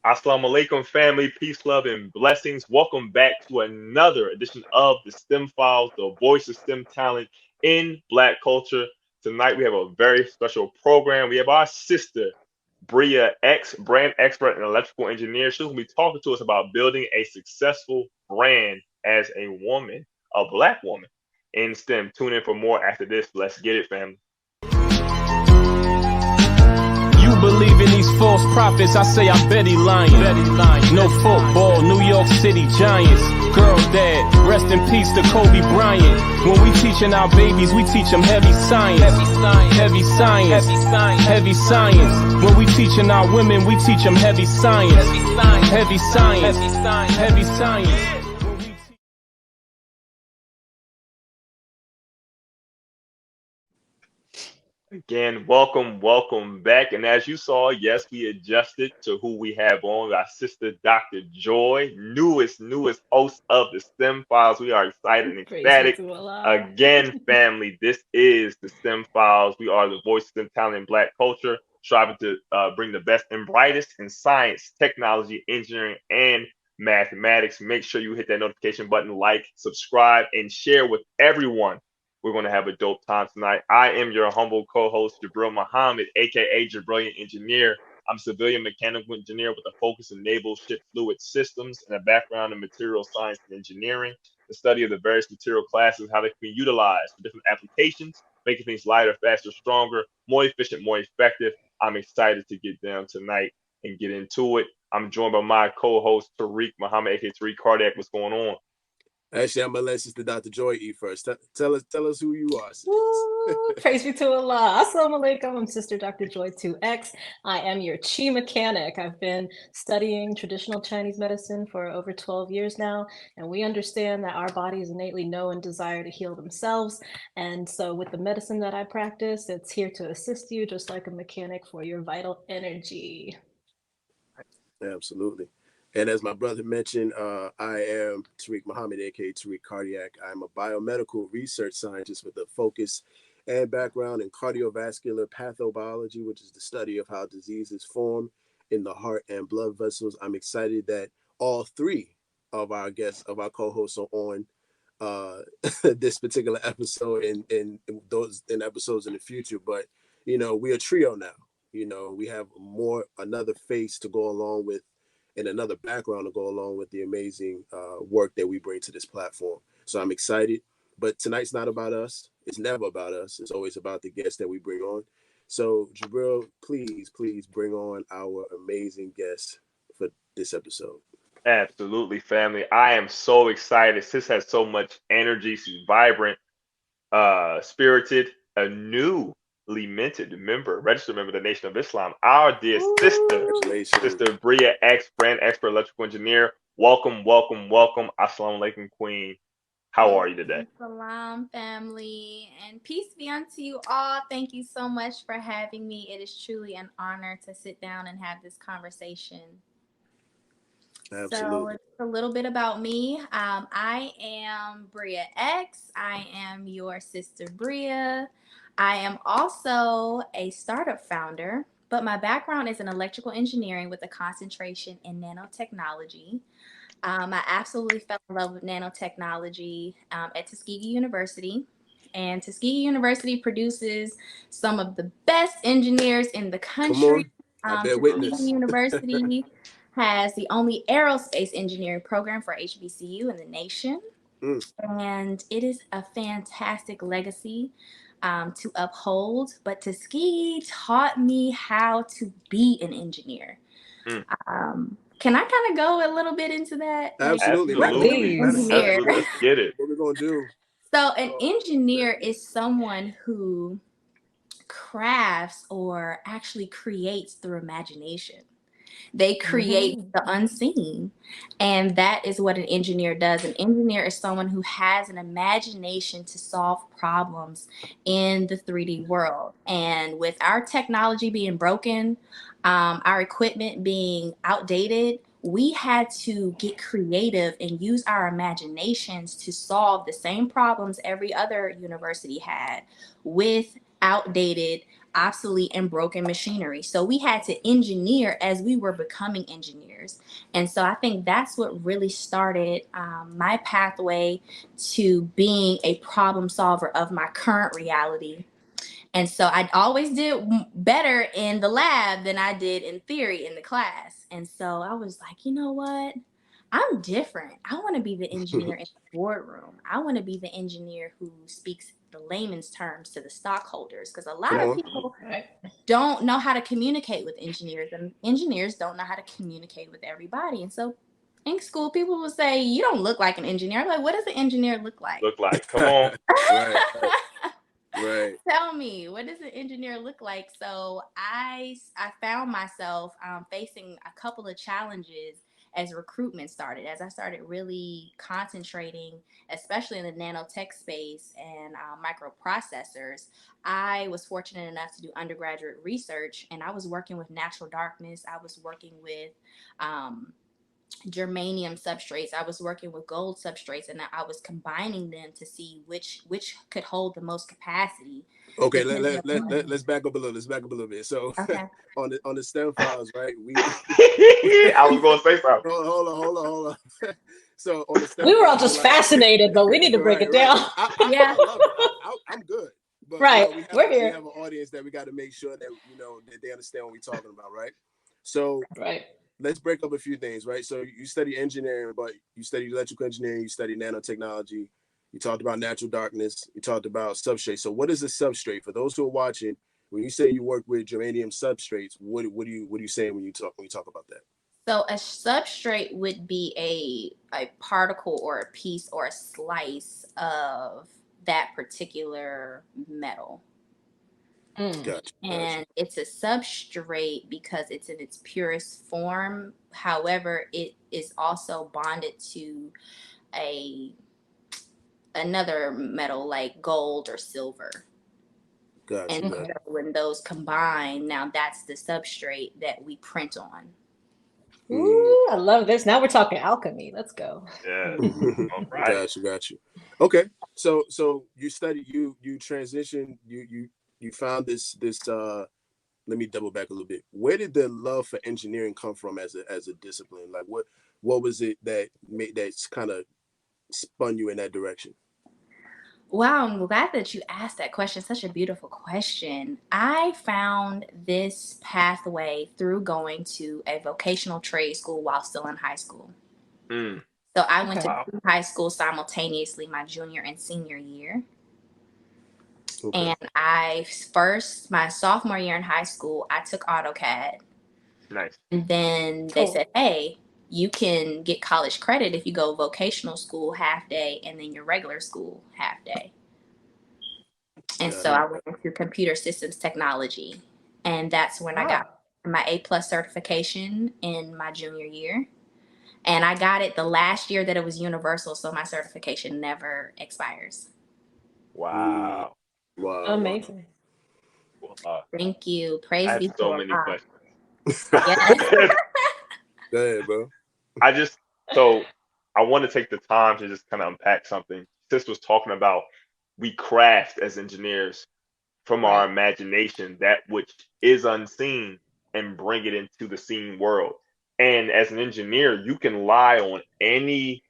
Assalamu alaikum, family, peace, love, and blessings. Welcome back to another edition of the STEM Files, the voice of STEM talent in Black culture. Tonight, we have a very special program. We have our sister, Bria X, brand expert and electrical engineer. She's going to be talking to us about building a successful brand as a woman, a Black woman in STEM. Tune in for more after this. Let's get it, family. You believe in these false prophets, I say I bet he lying. No football, New York City Giants. Girl dad, rest in peace to Kobe Bryant. When we teaching our babies, we teach them heavy science. Heavy science. Heavy science. When we teaching our women, we teach them heavy science. Heavy science. Heavy science. Again, welcome back. And as you saw, yes, we adjusted to who we have on. Our sister, Dr. Joy, newest host of the STEM Files. We are excited and Praise be ecstatic. to Allah. Again, family, this is the STEM Files. We are the voice of STEM talent in Black culture, striving to bring the best and brightest in science, technology, engineering, and mathematics. Make sure you hit that notification button, like, subscribe, and share with everyone. We're going to have a dope time tonight. I am your humble co-host, Jabril Muhammad, aka Jabrilliant Engineer. I'm a civilian mechanical engineer with a focus in naval ship fluid systems and a background in material science and engineering. The study of the various material classes, how they can be utilized for different applications, making things lighter, faster, stronger, more efficient, more effective. I'm excited to get down tonight and get into it. I'm joined by my co-host, Tariq Muhammad, aka Tariq Cardiac. What's going on? Actually, I'm gonna let Sister Dr. Joy eat first. Tell us who you are. Woo, praise be to Allah. Assalamu alaikum. I'm Sister Dr. Joy 2X. I am your chi mechanic. I've been studying traditional Chinese medicine for over 12 years now, and we understand that our bodies innately know and desire to heal themselves. And so, with the medicine that I practice, it's here to assist you, just like a mechanic for your vital energy. Absolutely. And as my brother mentioned, I am Tariq Muhammad, aka Tariq Cardiac. I'm a biomedical research scientist with a focus and background in cardiovascular pathobiology, which is the study of how diseases form in the heart and blood vessels. I'm excited that all three of our guests, of our co-hosts, are on this particular episode and those in episodes in the future. But we're a trio now. We have another face to go along with and another background to go along with the amazing work that we bring to this platform. So I'm excited. But tonight's not about us. It's never about us. It's always about the guests that we bring on. So Jabril, please bring on our amazing guest for this episode. Absolutely, family. I am so excited. Sis has so much energy. She's vibrant, spirited, a newly minted member, registered member of the Nation of Islam. Our dear sister, Congratulations. Sister Bria X, brand expert electrical engineer. Welcome. Assalamu alaikum, Queen. How are you today? Salam, family, and peace be unto you all. Thank you so much for having me. It is truly an honor to sit down and have this conversation. Absolutely. So it's a little bit about me. I am Bria X. I am your sister Bria. I am also a startup founder, but my background is in electrical engineering with a concentration in nanotechnology. I absolutely fell in love with nanotechnology at Tuskegee University. And Tuskegee University produces some of the best engineers in the country. I bear witness. Tuskegee University has the only aerospace engineering program for HBCU in the nation. And it is a fantastic legacy to uphold. But Tuskegee taught me how to be an engineer. Can I kind of go a little bit into that? Absolutely. Absolutely. Engineer. Let's get it. What we're going to do. So an engineer is someone who crafts or actually creates through imagination. They create the unseen. And that is what an engineer does. An engineer is someone who has an imagination to solve problems in the 3D world. And with our technology being broken, our equipment being outdated, we had to get creative and use our imaginations to solve the same problems every other university had with outdated obsolete and broken machinery. So we had to engineer as we were becoming engineers. And so I think that's what really started my pathway to being a problem solver of my current reality. And so I always did better in the lab than I did in theory in the class. And so I was like, you know what? I'm different. I want to be the engineer in the boardroom. I want to be the engineer who speaks the layman's terms to the stockholders, because a lot of people don't know how to communicate with engineers, and engineers don't know how to communicate with everybody. And so in school, people will say, you don't look like an engineer. I'm like, what does an engineer look like? Come on. Right. Tell me, what does an engineer look like? So I found myself facing a couple of challenges as recruitment started, as I started really concentrating, especially in the nanotech space and microprocessors. I was fortunate enough to do undergraduate research, and I was working with natural darkness. I was working with germanium substrates. I was working with gold substrates, and I was combining them to see which could hold the most capacity. Okay, let's back up a little. Bit. So Okay. on the STEM files, right? I was going to say something. Hold on. So on the STEM we were all files, just fascinated, but we need to break it down. I love it. I'm good. But We're here. We have an audience that we got to make sure that that they understand what we're talking about, right? So let's break up a few things, right? So you study engineering, but you study electrical engineering, you study nanotechnology, you talked about natural darkness, you talked about substrate. So what is a substrate? For those who are watching, when you say you work with germanium substrates, what are you saying when you talk about that? So a substrate would be a particle or a piece or a slice of that particular metal. Gotcha. And it's a substrate because it's in its purest form. However, it is also bonded to another metal like gold or silver. Gotcha. And so when those combine, now that's the substrate that we print on. Ooh, I love this. Now we're talking alchemy. Let's go. Yeah. All right. Got you. Okay. So you studied, you transitioned, you found this let me double back a little bit. Where did the love for engineering come from as a discipline? Like what was it that's kind of spun you in that direction? Wow, I'm glad that you asked that question. Such a beautiful question. I found this pathway through going to a vocational trade school while still in high school. So I went to high school simultaneously my junior and senior year. And my sophomore year in high school, I took AutoCAD. Nice. And then they said, hey, you can get college credit if you go vocational school half day and then your regular school half day. And so I went into computer systems technology. And that's when I got my A+ certification in my junior year. And I got it the last year that it was universal, so my certification never expires. Wow. Amazing. Thank you. Praise be to so many Allah. questions. Yes. Go ahead, bro. I want to take the time to just kind of unpack something. Sis was talking about we craft as engineers from our imagination that which is unseen and bring it into the seen world. And as an engineer, you can lie on any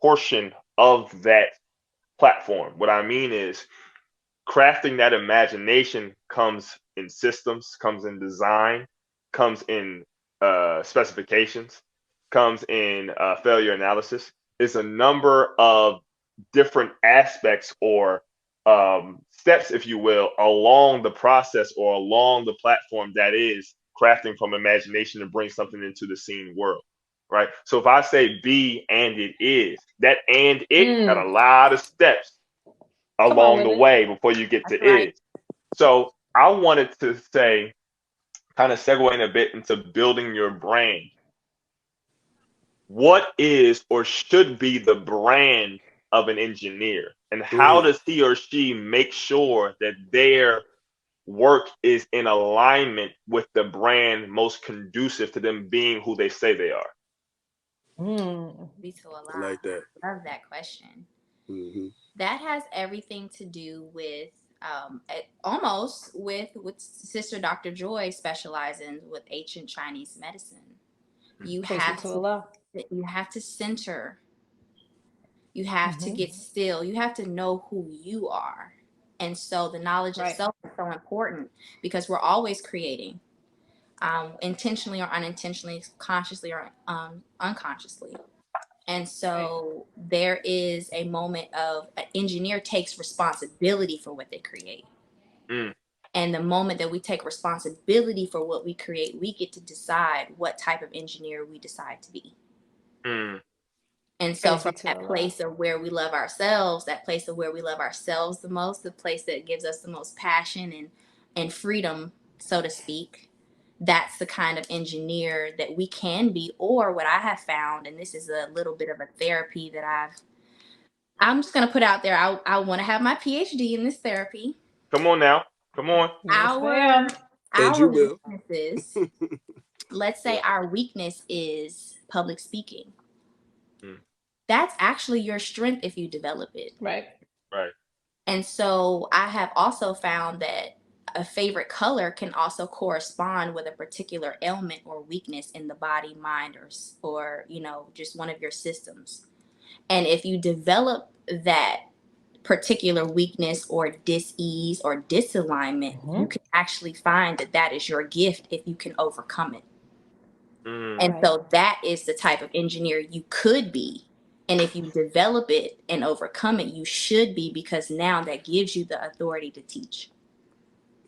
portion of that platform. What I mean is crafting that imagination comes in systems, comes in design, comes in specifications, comes in failure analysis. It's a number of different aspects or steps, if you will, along the process or along the platform that is crafting from imagination to bring something into the seen world, right? So if I say be and it is, that and it got a lot of steps along the way before you get to is. So I wanted to say, kind of segueing a bit into building your brand. What is or should be the brand of an engineer, and how does he or she make sure that their work is in alignment with the brand most conducive to them being who they say they are? I like that. I love that question. That has everything to do with almost with Sister Dr. Joy specializing with ancient Chinese medicine. You have to center. You have to get still. You have to know who you are. And so the knowledge of self is so important because we're always creating, intentionally or unintentionally, consciously or unconsciously. And so there is a moment of an engineer takes responsibility for what they create. And the moment that we take responsibility for what we create, we get to decide what type of engineer we decide to be. And so from that place of where we love ourselves, that place of where we love ourselves the most, the place that gives us the most passion and freedom, so to speak, that's the kind of engineer that we can be. Or what I have found, and this is a little bit of a therapy that I'm just going to put out there. I want to have my PhD in this therapy. Come on now. Come on. Our weaknesses, let's say our weakness is public speaking. That's actually your strength if you develop it. Right. And so I have also found that a favorite color can also correspond with a particular ailment or weakness in the body, mind, or just one of your systems. And if you develop that particular weakness or dis-ease or disalignment, you can actually find that is your gift if you can overcome it. And so that is the type of engineer you could be. And if you develop it and overcome it, you should be, because now that gives you the authority to teach.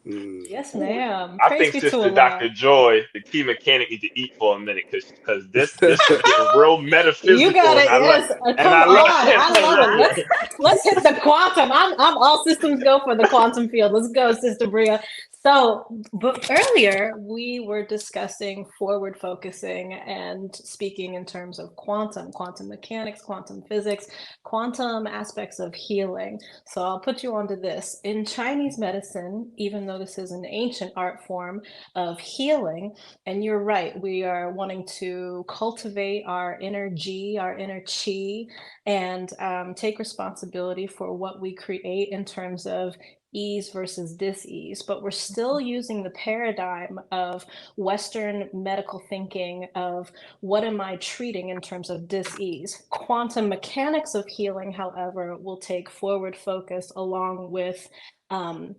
Yes, ma'am. I think Sister Dr. Joy, the key mechanic, need to eat for a minute because this is getting real metaphysical. You got it. Yes. I love it. Let's hit the quantum. I'm all systems go for the quantum field. Let's go, Sister Bria. So, but earlier we were discussing forward focusing and speaking in terms of quantum mechanics, quantum physics, quantum aspects of healing. So I'll put you onto this. In Chinese medicine, even though this is an ancient art form of healing, and you're right, we are wanting to cultivate our inner Ji, our inner Qi, and take responsibility for what we create in terms of ease versus dis-ease, but we're still using the paradigm of Western medical thinking of what am I treating in terms of dis-ease. Quantum mechanics of healing, however, will take forward focus along with in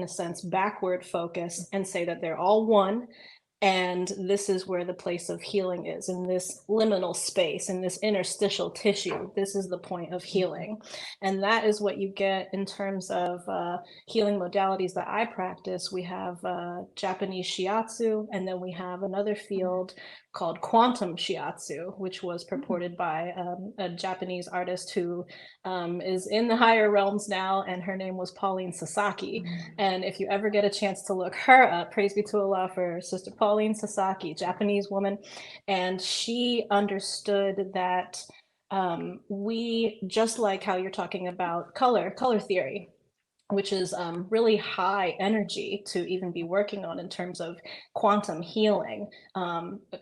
a sense, backward focus, and say that they're all one. And this is where the place of healing is, in this liminal space, in this interstitial tissue. This is the point of healing. And that is what you get in terms of healing modalities that I practice. We have Japanese shiatsu, and then we have another field called quantum shiatsu, which was purported by a Japanese artist who is in the higher realms now, and her name was Pauline Sasaki. And if you ever get a chance to look her up, praise be to Allah for Sister Pauline Sasaki, Japanese woman, and she understood that we, just like how you're talking about color theory, which is really high energy to even be working on in terms of quantum healing,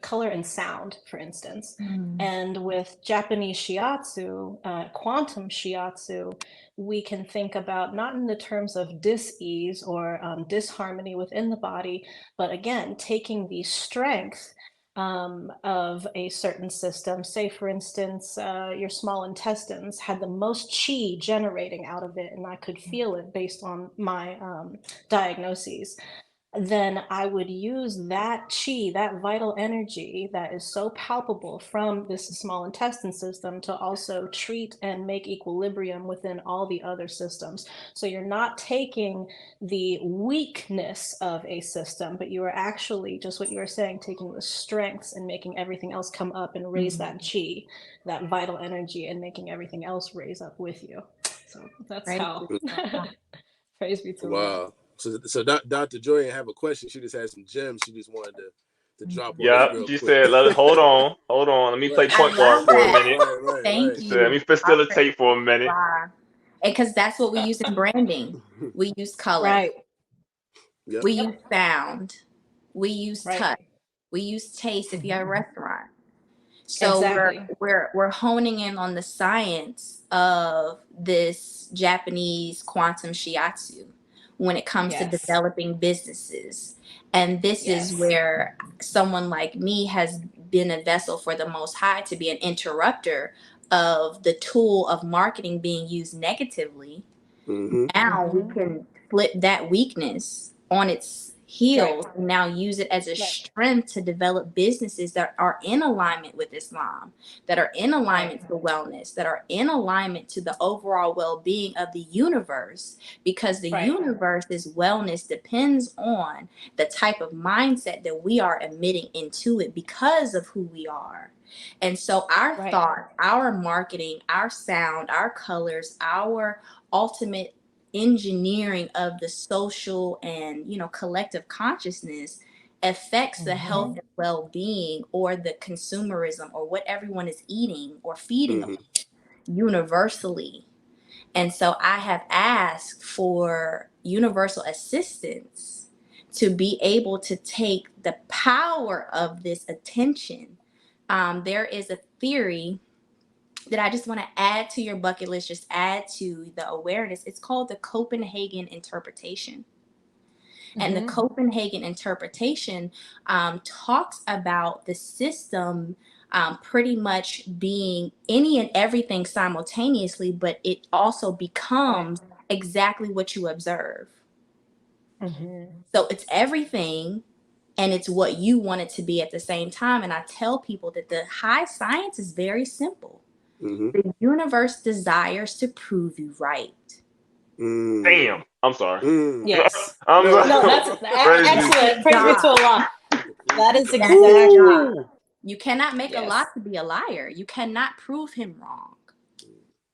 color and sound, for instance. And with Japanese shiatsu, quantum shiatsu, we can think about not in the terms of dis-ease or disharmony within the body, but again, taking the strength of a certain system. Say, for instance, your small intestines had the most chi generating out of it, and I could feel it based on my diagnoses. Then I would use that chi, that vital energy that is so palpable from this small intestine system, to also treat and make equilibrium within all the other systems. So you're not taking the weakness of a system, but you are actually, just what you were saying, taking the strengths and making everything else come up and raise that chi, that vital energy, and making everything else raise up with you. So that's how. Praise be to Allah. Wow. So Dr. Joy didn't have a question. She just had some gems. She just wanted to drop on yeah, us real she quick. said, hold on. Let me play point guard for a minute. Thank you. So let me facilitate for a minute. Wow. Because that's what we use in branding. We use color. Right. Yep. We use sound. We use touch. We use taste if you're at a restaurant. So we're honing in on the science of this Japanese quantum shiatsu when it comes to developing businesses. And this is where someone like me has been a vessel for the Most High to be an interrupter of the tool of marketing being used negatively. Now we can flip that weakness on its heels and now use it as a strength to develop businesses that are in alignment with Islam, that are in alignment to wellness, that are in alignment to the overall well-being of the universe, because the universe's wellness depends on the type of mindset that we are emitting into it because of who we are. And so our thought, our marketing, our sound, our colors, our ultimate engineering of the social and, you know, collective consciousness affects the health and well-being, or the consumerism, or what everyone is eating or feeding them universally. And so I have asked for universal assistance to be able to take the power of this attention. There is a theory that I just want to add to your bucket list, just add to the awareness. It's called the Copenhagen interpretation. And the Copenhagen interpretation talks about the system pretty much being any and everything simultaneously, but it also becomes exactly what you observe. So it's everything, and it's what you want it to be at the same time. And I tell people that the high science is very simple. The universe desires to prove you right. Damn. I'm sorry. Yes. I'm No, that's excellent. Praise be to Allah. That is exactly. You cannot make Allah to be a liar. You cannot prove him wrong.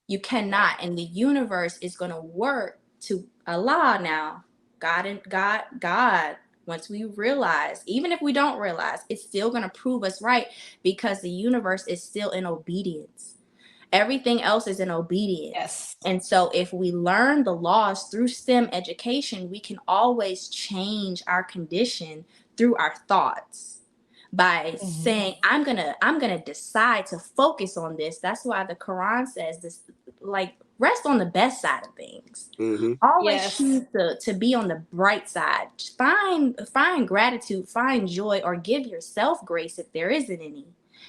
You cannot. And the universe is going to work to Allah now. God. Once we realize, even if we don't realize, it's still going to prove us right, because the universe is still in obedience. Everything else is in obedience. And so if we learn the laws through STEM education, we can always change our condition through our thoughts by saying, I'm gonna decide to focus on this. That's why the Quran says this, like, rest on the best side of things. Always choose to be on the bright side. Find gratitude, find joy, or give yourself grace if there isn't any.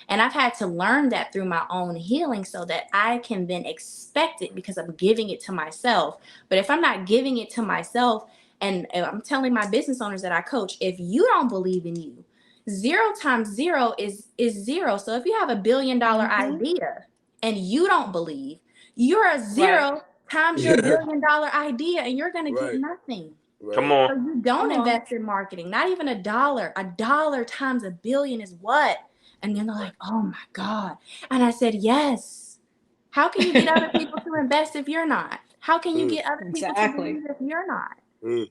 And I've had to learn that through my own healing, so that I can then expect it, because I'm giving it to myself. But if I'm not giving it to myself, and I'm telling my business owners that I coach, if you don't believe in you, 0 times 0 is 0. So if you have $1 billion idea and you don't believe, you're a 0 times your $1 billion idea, and you're going to get nothing. Come on. So you don't invest in marketing, not even $1. $1 times $1 billion is what? And then they're like, oh my God. And I said, yes. How can you get other people to invest if you're not? How can you get other people to believe if you're not?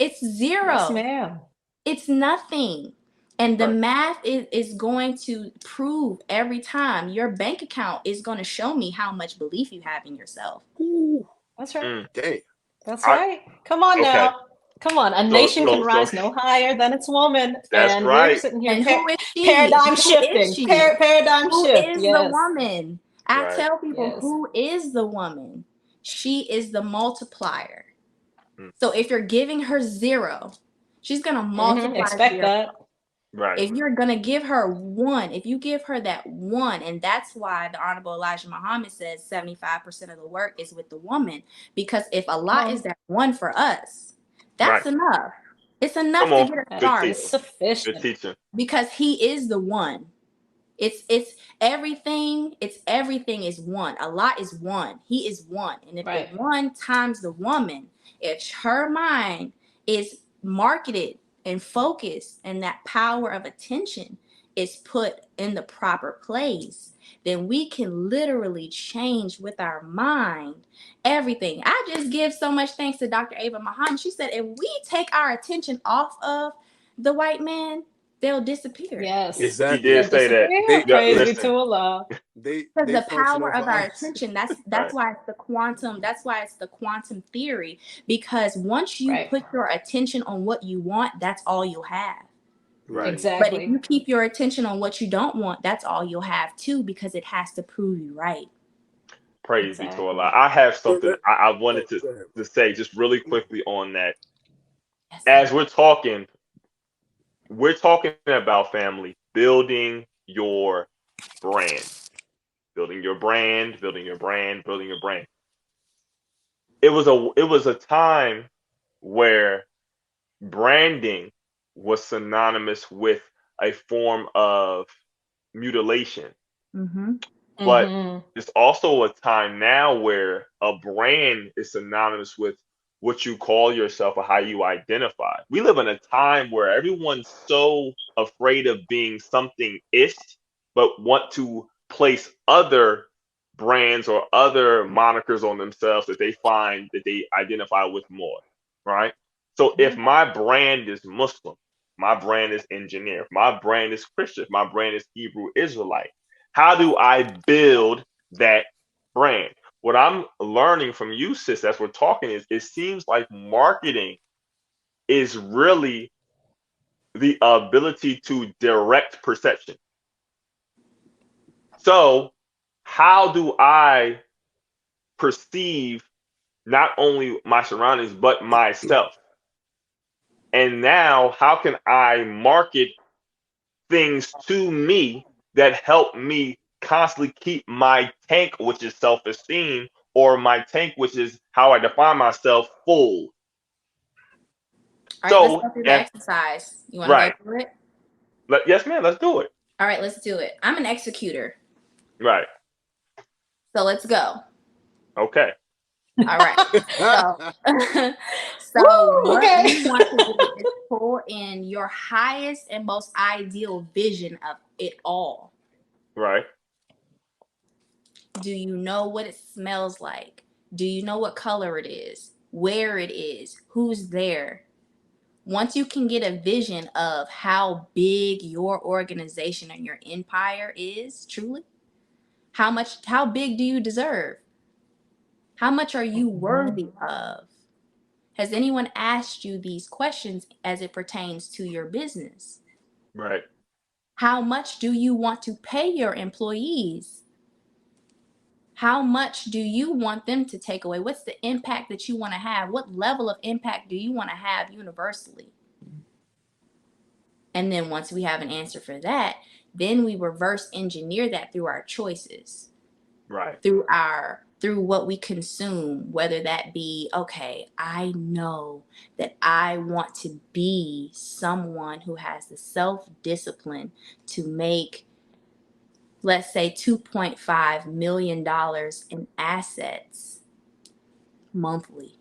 It's 0. Yes, ma'am. It's nothing. And the math is going to prove every time. Your bank account is going to show me how much belief you have in yourself. That's right. Dang. That's right. Come on now. Come on. A nation can rise no higher than its woman. That's and right. We're sitting here And who is she? paradigm Who shifting. is she? Paradigm Who shift. is Yes. the woman? I tell people, Yes. who is the woman? She is the multiplier. So if you're giving her 0, she's going to multiply. Expect 0. that. Right. If you're going to give her 1, if you give her that 1, and that's why the Honorable Elijah Muhammad says 75% of the work is with the woman, because if Allah is that 1 for us, that's enough. It's enough to get us started. It's sufficient. Good teacher. Because he is the 1. It's everything. It's everything is 1. Allah is 1. He is 1. And if the 1 times the woman, if her mind is marketed and focused, and that power of attention is put in the proper place, then we can literally change with our mind everything. I just give so much thanks to Dr. Ava Muhammad. She said, if we take our attention off of the white man, they'll disappear. Yes. Exactly. He did say that. Praise be to Allah. Because the power of our attention, that's why it's the quantum, that's why it's the quantum theory, because once you put your attention on what you want, that's all you'll have. Right. But if Exactly. you keep your attention on what you don't want, that's all you'll have too, because it has to prove you right. Praise be to Exactly. Allah. I have So something I wanted oh, go ahead. to say just really quickly on that. Yes, As sir. we're talking about, family, building your brand, building your brand, building your brand, building your brand. It was a time where branding was synonymous with a form of mutilation. Mm-hmm. But Mm-hmm. it's also a time now where a brand is synonymous with what you call yourself or how you identify. We live in a time where everyone's so afraid of being something ish, but want to place other brands or other monikers on themselves that they find that they identify with more, right? So if my brand is Muslim, my brand is engineer, if my brand is Christian, if my brand is Hebrew Israelite, how do I build that brand? What I'm learning from you, sis, as we're talking, is it seems like marketing is really the ability to direct perception. So, how do I perceive not only my surroundings, but myself? And now, how can I market things to me that help me constantly keep my tank, which is self esteem, or my tank, which is how I define myself, full? All right, let's So, go through the and exercise. You want to go right, through it? yes, ma'am, let's do it. All right, let's do it. I'm an executor. Right, So let's go. okay, All right. So, so Woo! what Okay. you want to do is pull in your highest and most ideal vision of it all. right, Do you know what it smells like? Do you know what color it is? Where it is? Who's there? Once you can get a vision of how big your organization and your empire is truly, how big do you deserve? How much are you worthy of? Has anyone asked you these questions as it pertains to your business? right, How much do you want to pay your employees? How much do you want them to take away? What's the impact that you want to have? What level of impact do you want to have universally? And then once we have an answer for that, then we reverse engineer that through our choices, right, through what we consume, whether that be, okay, I know that I want to be someone who has the self-discipline to make, let's say, $2.5 million in assets monthly.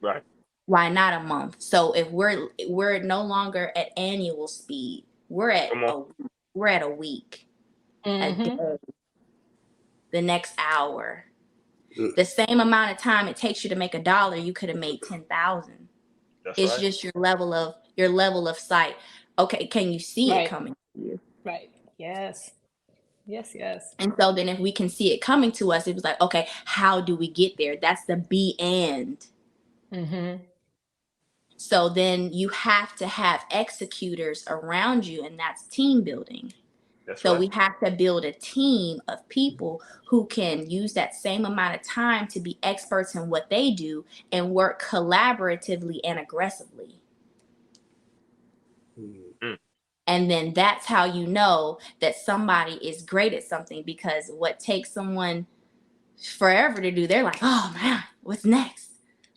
right. Why not a month? So if we're no longer at annual speed, Come on, we're at a week, a Mm-hmm. day, the next hour. Mm. The same amount of time it takes you to make $1, you could have made 10,000. that's It's right. just your level of sight. Okay, can you see it Right. coming to you? Right. Yes. Yes. Yes. And so then if we can see it coming to us, it was like, okay, how do we get there? That's the be and. Mm-hmm. So then you have to have executors around you, and that's team building. That's So right. we have to build a team of people who can use that same amount of time to be experts in what they do and work collaboratively and aggressively. Mm, And then that's how you know that somebody is great at something, because what takes someone forever to do, they're like, oh man, what's next?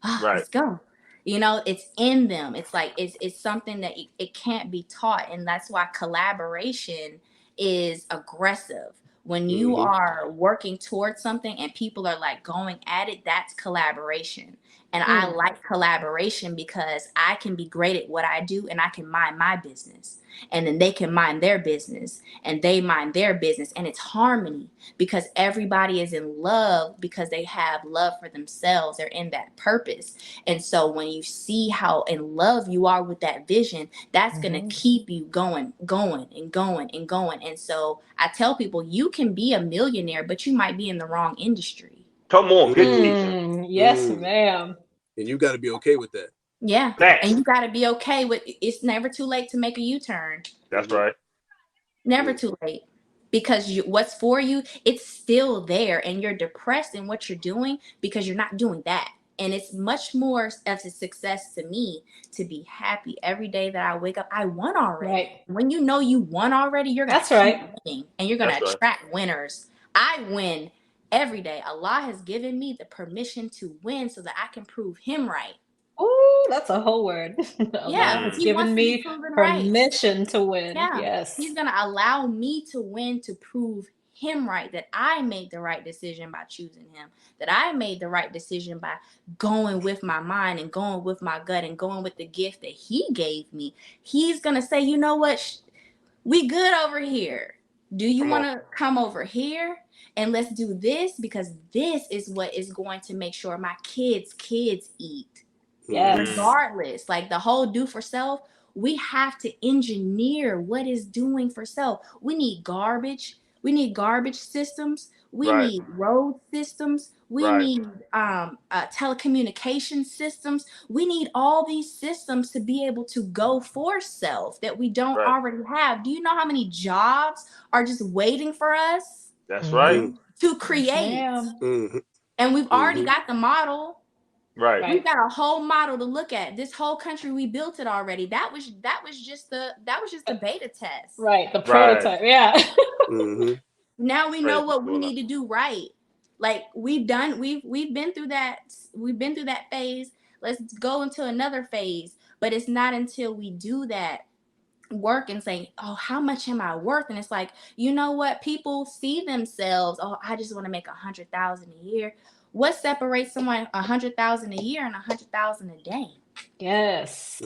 Oh, right. let's go. You know, it's in them. It's like it's something that it can't be taught, and that's why collaboration is aggressive. When you Mm-hmm. are working towards something and people are like going at it, that's collaboration. And I Mm. like collaboration because I can be great at what I do and I can mind my business. And then they can mind their business and they mind their business. And it's harmony because everybody is in love because they have love for themselves. They're in that purpose. And so when you see how in love you are with that vision, that's going to Mm-hmm. keep you going, going and going and going. And so I tell people, you can be a millionaire, but you might be in the wrong industry. Come on, good Mm. teaching. Mm. Yes, Mm. ma'am. And you got to be okay with that. Yeah. Facts. And you got to be okay with it's never too late to make a U-turn. That's right. Never too late. Because what's for you, it's still there, and you're depressed in what you're doing because you're not doing that. And it's much more of a success to me to be happy every day that I wake up. I won already. Right. When you know you won already, you're going to keep winning, and you're going to attract winners. I win every day. Allah has given me the permission to win so that I can prove him right. Oh, that's a whole word. Yeah, Allah has he given wants to be me proven right. permission to win. Yeah. Yes. He's going to allow me to win to prove him right, that I made the right decision by choosing him, that I made the right decision by going with my mind and going with my gut and going with the gift that he gave me. He's going to say, you know what? We good over here. Do you want to come over here? And let's do this, because this is what is going to make sure my kids eat. Yes. Regardless, like the whole do for self, we have to engineer what is doing for self. We need garbage. We need garbage systems. We need road systems. We need telecommunication systems. We need all these systems to be able to go for self that we don't already have. Do you know how many jobs are just waiting for us? That's right. To create. Mm-hmm. And we've already got the model. Right. We've got a whole model to look at. This whole country, we built it already. That was just the beta test. Right. The prototype. Yeah. Now we know what we need to do right. Like we've been through that. We've been through that phase. Let's go into another phase. But it's not until we do that work and say, oh, how much am I worth? And it's like, you know what? People see themselves, oh, I just want to make 100,000 a year. What separates someone 100,000 a year and 100,000 a day? Yes.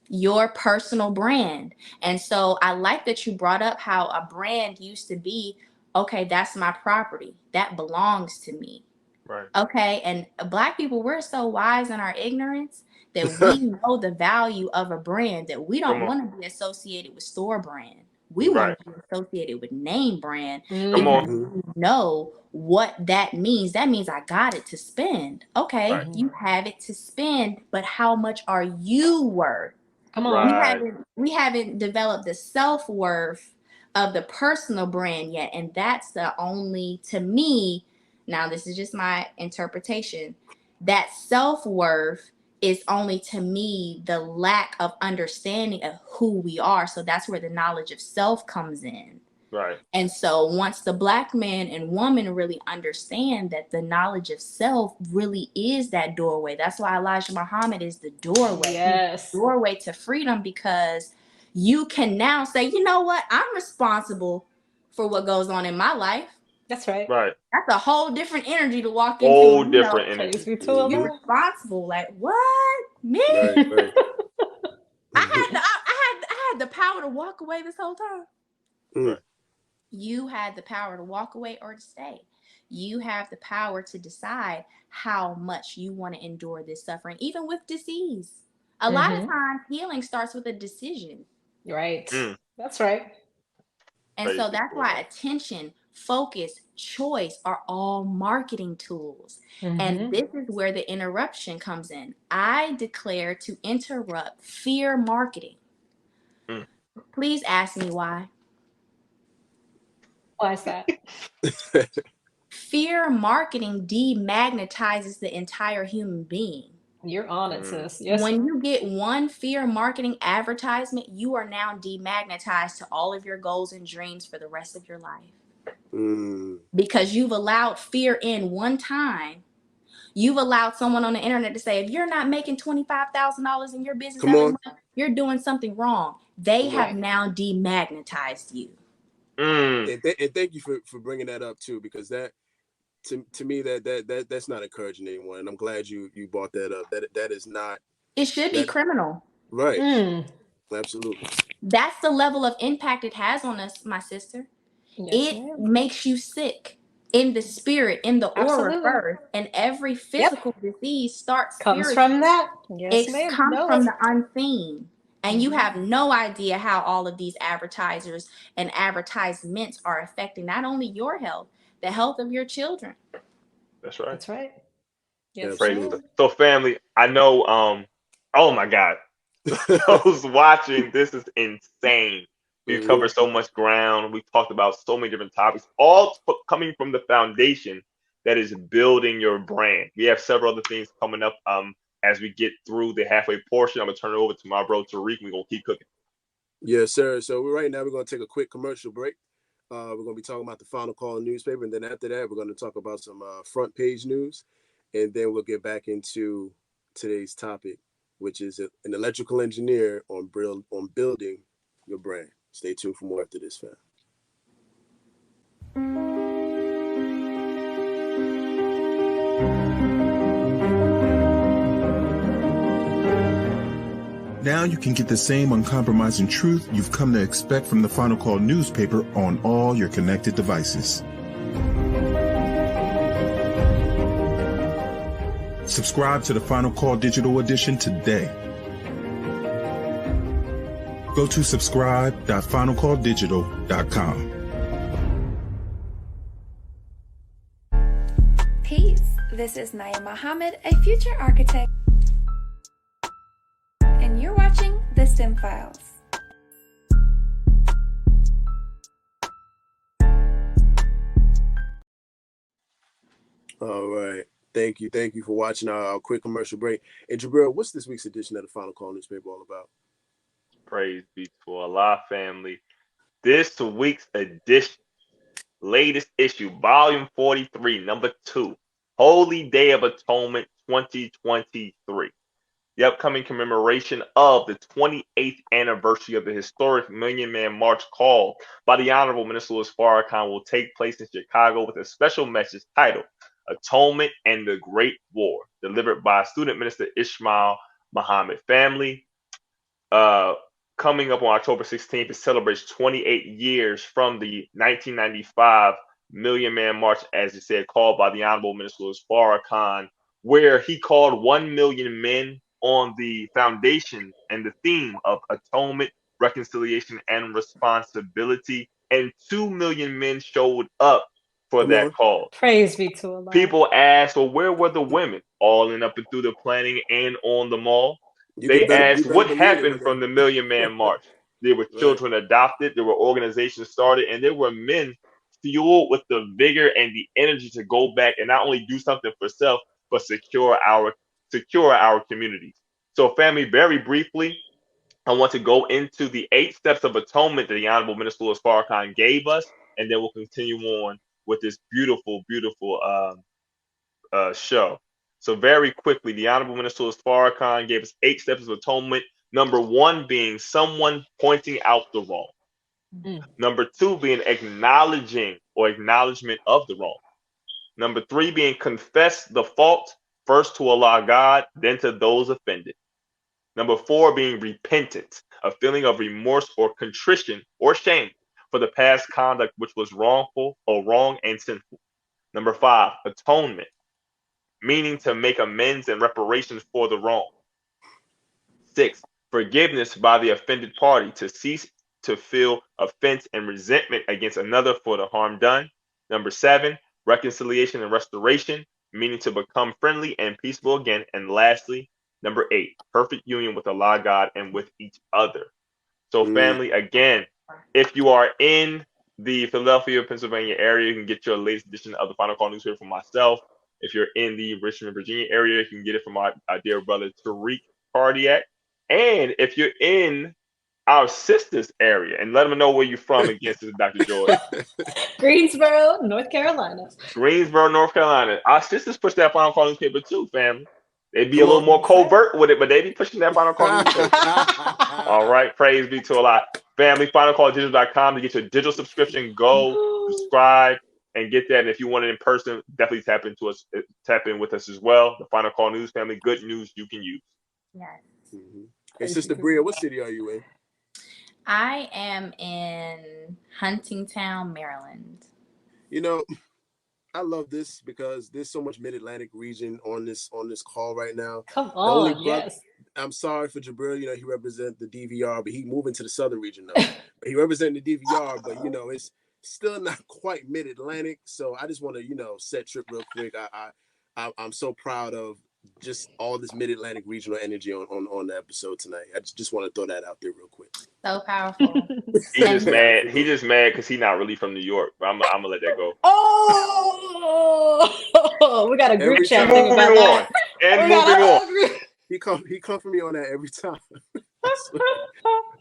Your personal brand. And so I like that you brought up how a brand used to be, okay, that's my property. That belongs to me. Right. Okay. And Black people, we're so wise in our ignorance that we know the value of a brand, that we don't want to be associated with store brand. We want to be associated with name brand. Because we know what that means. That means I got it to spend. Okay, you have it to spend, but how much are you worth? Come on. We haven't developed the self-worth of the personal brand yet. And that's the only, to me, now this is just my interpretation, that self-worth is only, to me, the lack of understanding of who we are. So that's where the knowledge of self comes in. Right. And so once the Black man and woman really understand that the knowledge of self really is that doorway. That's why Elijah Muhammad is the doorway. Yes. The doorway to freedom, because you can now say, you know what? I'm responsible for what goes on in my life. That's right. Right. That's a whole different energy to walk into. Whole different energy. You're responsible. Like, what? Me? Right. I had the power to walk away this whole time. Right. You had the power to walk away or to stay. You have the power to decide how much you want to endure this suffering, even with disease. A lot of times healing starts with a decision. Right. That's right. And so that's why attention, focus, choice are all marketing tools. And this is where the interruption comes in. I declare to interrupt fear marketing. Please ask me why. Why is that? Fear marketing demagnetizes the entire human being. You're on it, sis. Yes. When you get one fear marketing advertisement, you are now demagnetized to all of your goals and dreams for the rest of your life. Because you've allowed fear in one time. You've allowed someone on the internet to say, if you're not making $25,000 in your business every month, you're doing something wrong. They have now demagnetized you. And thank you for bringing that up too, because that to me that's not encouraging anyone, and I'm glad you brought that up. That is not. It should be criminal. Right. Absolutely. That's the level of impact it has on us, my sister. It makes you sick in the spirit, in the aura first, and every physical disease starts comes from that. Yes, it comes from the unseen. And you have no idea how all of these advertisers and advertisements are affecting not only your health, the health of your children. That's right. That's right. Yes. So family, I know Oh my God. Those watching, this is insane. We've covered so much ground. We've talked about so many different topics, all coming from the foundation that is building your brand. We have several other things coming up as we get through the halfway portion. I'm going to turn it over to my bro, Tariq. We're going to keep cooking. Yes, sir. So right now we're going to take a quick commercial break. We're going to be talking about the Final Call newspaper. And then after that, we're going to talk about some front page news. And then we'll get back into today's topic, which is an electrical engineer on building your brand. Stay tuned for more after this, fam. Now you can get the same uncompromising truth you've come to expect from the Final Call newspaper on all your connected devices. Subscribe to the Final Call digital edition today. Go to subscribe.finalcalldigital.com. Peace. This is Naya Muhammad, a future architect, and you're watching The STEM Files. All right. Thank you for watching our quick commercial break. And Jabril, what's this week's edition of the Final Call newspaper all about? Praise be to Allah, family. This week's edition, latest issue, volume 43, number 2, Holy Day of Atonement 2023. The upcoming commemoration of the 28th anniversary of the historic Million Man March called by the Honorable Minister Louis Farrakhan will take place in Chicago with a special message titled Atonement and the Great War, delivered by Student Minister Ismail Muhammad. Family, coming up on October 16th, it celebrates 28 years from the 1995 Million Man March, as it said, called by the Honorable Minister Louis Farrakhan, where he called 1 million men on the foundation and the theme of atonement, reconciliation, and responsibility. And 2 million men showed up for that call. Praise be to Allah. People asked, well, where were the women? All in up and through the planning and on the mall. They asked, what happened from the Million Man March? There were children adopted, there were organizations started, and there were men fueled with the vigor and the energy to go back and not only do something for self, but secure our communities. So, family, very briefly, I want to go into the 8 steps of atonement that the Honorable Minister Louis Farrakhan gave us, and then we'll continue on with this beautiful, beautiful show. So very quickly, the Honorable Minister Louis Farrakhan gave us 8 steps of atonement. Number 1 being someone pointing out the wrong. Number 2 being acknowledgement of the wrong. Number 3 being confess the fault, first to Allah God, then to those offended. Number 4 being repentance, a feeling of remorse or contrition or shame for the past conduct which was wrongful or wrong and sinful. Number 5, atonement, meaning to make amends and reparations for the wrong. 6, forgiveness by the offended party, to cease to feel offense and resentment against another for the harm done. Number 7, reconciliation and restoration, meaning to become friendly and peaceful again. And lastly, number 8, perfect union with Allah God and with each other. So family, again, if you are in the Philadelphia, Pennsylvania area, you can get your latest edition of the Final Call newspaper from myself. If you're in the Richmond, Virginia area, you can get it from my dear brother, Tariq Cardiac. And if you're in our sisters area, and let them know where you're from again, Sister Dr. Joy. Greensboro, North Carolina. Greensboro, North Carolina. Our sisters push that Final Call newspaper too, family. They'd be a little more covert with it, but they be pushing that Final Call newspaper. All right, praise be to Allah. Family, finalcalldigital.com to get your digital subscription. Go, subscribe, and get that. And if you want it in person, definitely tap in with us as well. The Final Call News, family, good news you can use. Yes. And Sister Bria, what city are you in? I am in Huntingtown, Maryland. You know, I love this because there's so much Mid-Atlantic region on this call right now. Come on, yes. I'm sorry for Jabril, he represents the DVR, but he moving to the southern region though. He represents the DVR, but it's still not quite Mid-Atlantic. So I just want to, set trip real quick. I'm so proud of just all this Mid-Atlantic regional energy on the episode tonight. I just want to throw that out there real quick. So powerful. He just mad. He just mad because he's not really from New York. But I'm gonna let that go. Oh, we got a group chat thing Moving about on. that. And moving on. He come for me on that every time.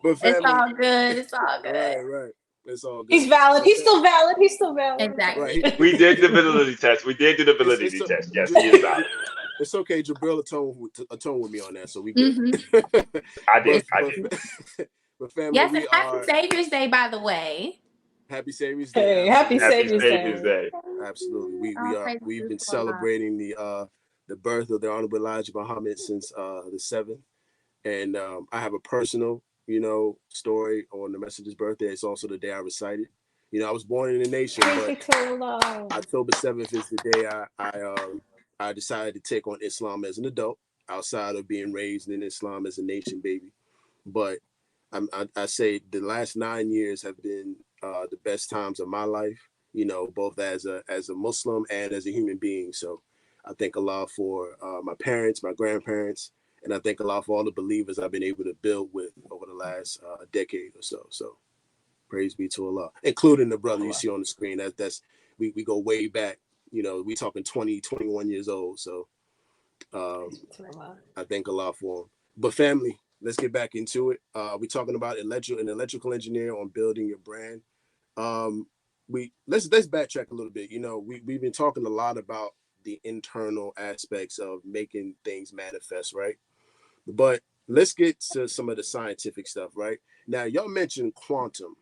But family, it's all good. It's all good. Right. It's all good. He's valid. He's still valid. He's still valid. Exactly. Right. We did the validity test. We did do the validity test. Yes, he is valid. It's okay. Jabril atoned with me on that, so we good. Mm-hmm. I did. But family, Yes, and happy Savior's Day, by the way. Happy Savior's Day. Hey, happy Savior's Day. Absolutely. We've been celebrating the birth of the Honorable Elijah Muhammad since the 7th. And I have a personal, story on the messenger's birthday. It's also the day I recited. I was born in the nation, but October 7th is the day I decided to take on Islam as an adult, outside of being raised in Islam as a nation baby. But I say the last 9 years have been the best times of my life, both as a Muslim and as a human being. So I thank Allah for my parents, my grandparents, and I thank Allah for all the believers I've been able to build with over the last decade or so. So praise be to Allah, including the brother you see on the screen. That's we go way back. We talking 20, 21 years old. So I thank Allah for him. But family, let's get back into it. We're talking about an electrical engineer on building your brand. Let's backtrack a little bit. We've been talking a lot about the internal aspects of making things manifest, right? But let's get to some of the scientific stuff, right? Now, y'all mentioned quantum.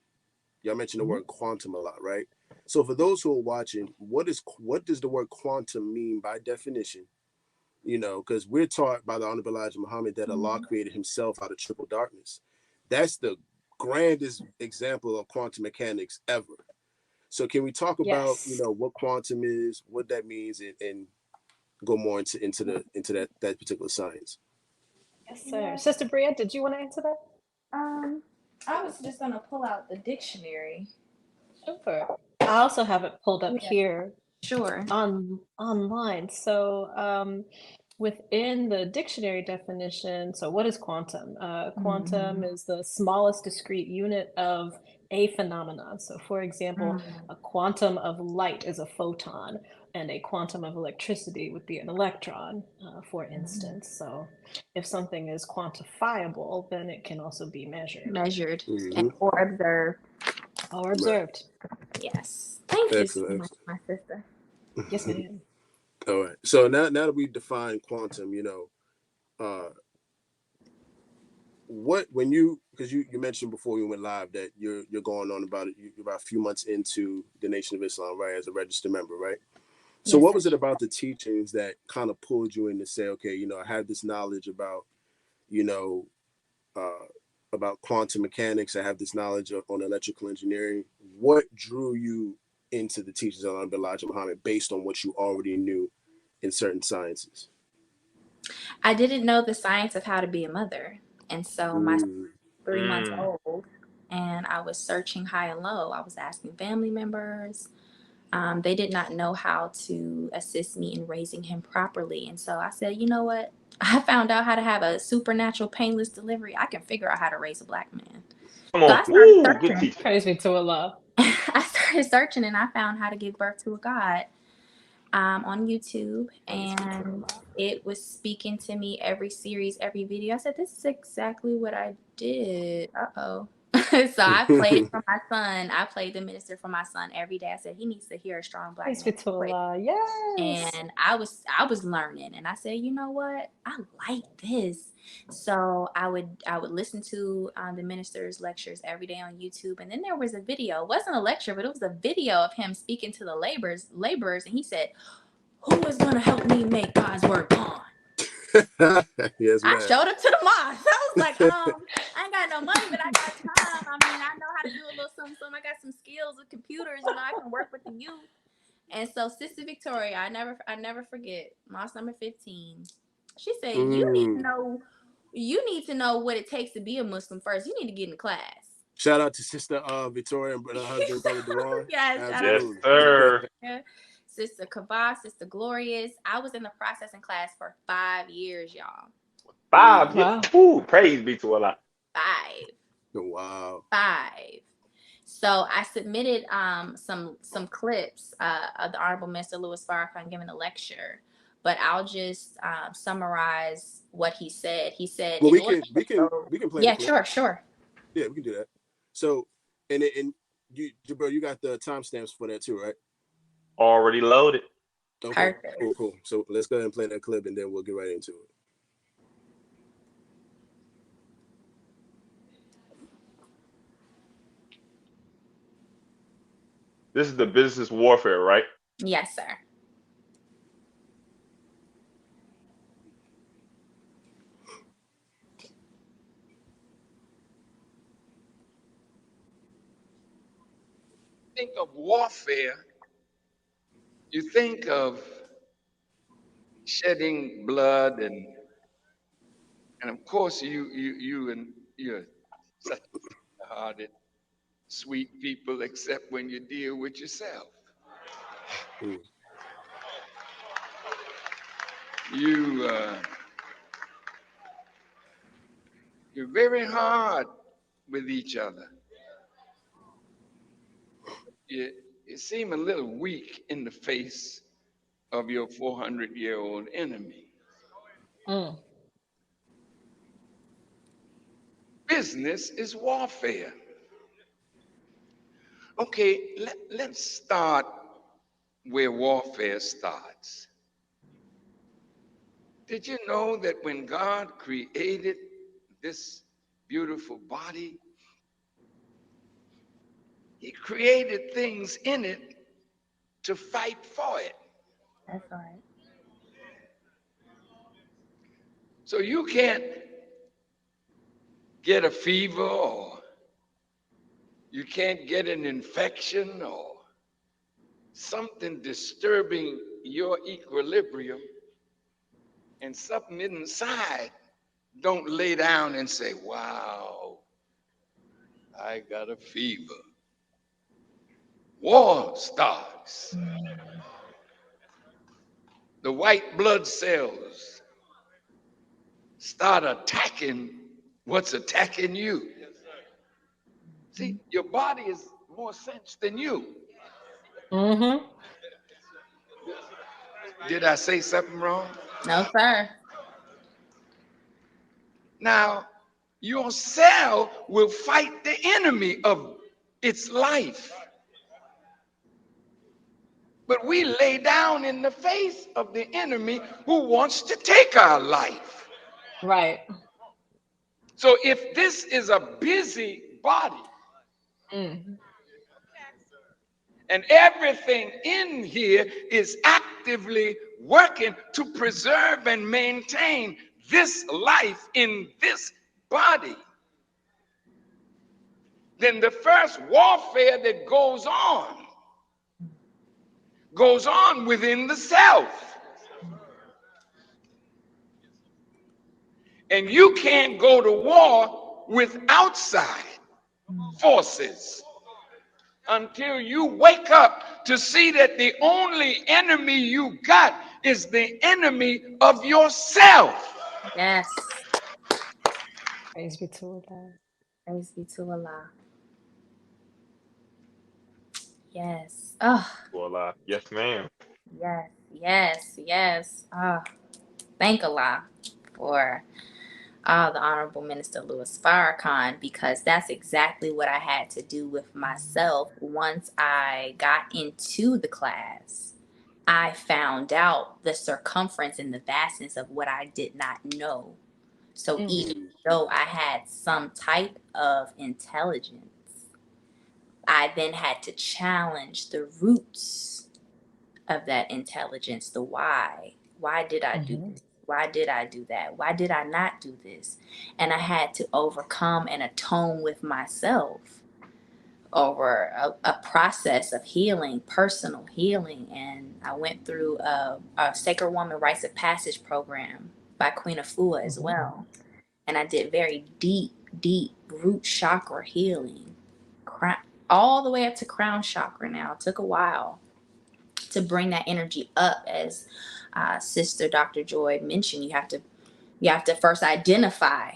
Y'all mentioned the word quantum a lot, right? So for those who are watching, what does the word quantum mean by definition? Because we're taught by the Honorable Elijah Muhammad that Allah created himself out of triple darkness. That's the grandest example of quantum mechanics ever. So can we talk about, what quantum is, what that means, and go more into that particular science? Yes, sir. Sister Bria, did you want to answer that? I was just gonna pull out the dictionary. Super. I also have it pulled up here. Sure. Online. So within the dictionary definition, so what is quantum? Quantum is the smallest discrete unit of a phenomenon. So for example, a quantum of light is a photon, and a quantum of electricity would be an electron, for instance. So if something is quantifiable, then it can also be measured. Or observed. Right. Yes. Thank you so much, my sister. Yes, ma'am. All right. So now that we define quantum, because you mentioned before we went live that you're going on about it. You're about a few months into the Nation of Islam, right, as a registered member, right? So what was it about the teachings that kind of pulled you in to say, okay, I have this knowledge about, about quantum mechanics. I have this knowledge on electrical engineering. What drew you into the teachings of Elijah Muhammad based on what you already knew in certain sciences? I didn't know the science of how to be a mother. And so my 3 months old, and I was searching high and low. I was asking family members. They did not know how to assist me in raising him properly. And so I said, you know what? I found out how to have a supernatural painless delivery. I can figure out how to raise a black man. Come on. So I started searching. Praise be to Allah. I started searching and I found how to give birth to a God on YouTube. And it was speaking to me every series, every video. I said, this is exactly what I did. Uh-oh. So I played for my son. I played the minister for my son every day. I said he needs to hear a strong black man. Yes. And I was learning, and I said, you know what? I like this. So I would listen to the minister's lectures every day on YouTube. And then there was a video. It wasn't a lecture, but it was a video of him speaking to the laborers, and he said, "Who is going to help me make God's word gone?" Yes, I showed up to the mosque. I was like, I ain't got no money, but I got time. I mean, I know how to do a little something. I got some skills with computers. I can work with the youth. And so Sister Victoria, I never forget, mosque number 15. She said, you need to know what it takes to be a Muslim first. You need to get in class. Shout out to Sister Victoria and her husband, Brother Dewan. Yes, sir. Yeah. Sister Kava, Sister Glorious. I was in the processing class for 5 years, y'all. 5 years. Wow. Ooh, praise be to Allah. 5. Wow. 5. So I submitted some clips of the Honorable Minister Louis Farrakhan giving a lecture, but I'll just summarize what he said. He said, Well, in we order can to go, play the yeah, clip. sure. Yeah, we can do that. So, and you, bro, you got the timestamps for that too, right? Already loaded. Okay, Perfect. cool. So let's go ahead and play that clip, and then we'll get right into it. This is the business warfare, right? Yes, sir. Think of warfare, you think of shedding blood, and of course you're such hearted, sweet people, except when you deal with yourself. Mm. You're very hard with each other. You seem a little weak in the face of your 400-year-old enemy. Mm. Business is warfare. Okay, let's start where warfare starts. Did you know that when God created this beautiful body, he created things in it to fight for it? That's right. So you can't get a fever, or you can't get an infection, or something disturbing your equilibrium, and something inside don't lay down and say, wow, I got a fever. War starts. The white blood cells start attacking what's attacking you. See, your body is more sense than you. Mm-hmm. Did I say something wrong? No, sir. Now, your cell will fight the enemy of its life. But we lay down in the face of the enemy who wants to take our life. Right. So if this is a busy body, Mm. and everything in here is actively working to preserve and maintain this life in this body, then the first warfare that goes on within the self. And you can't go to war with outside forces until you wake up to see that the only enemy you got is the enemy of yourself. Yes. Praise be to Allah. Praise be to Allah. Yes. Oh, Well, yes, ma'am. yes. Thank Allah for the Honorable Minister Louis Farrakhan, because that's exactly what I had to do with myself. Once I got into the class, I found out the circumference and the vastness of what I did not know. So even though I had some type of intelligence, I then had to challenge the roots of that intelligence, the why. Why did I do this? Why did I do that? Why did I not do this? And I had to overcome and atone with myself over a process of healing, personal healing. And I went through a Sacred Woman Rites of Passage program by Queen Afua as well. And I did very deep root chakra healing, all the way up to crown chakra now. It took a while to bring that energy up, as Sister Dr. Joy mentioned, you have to first identify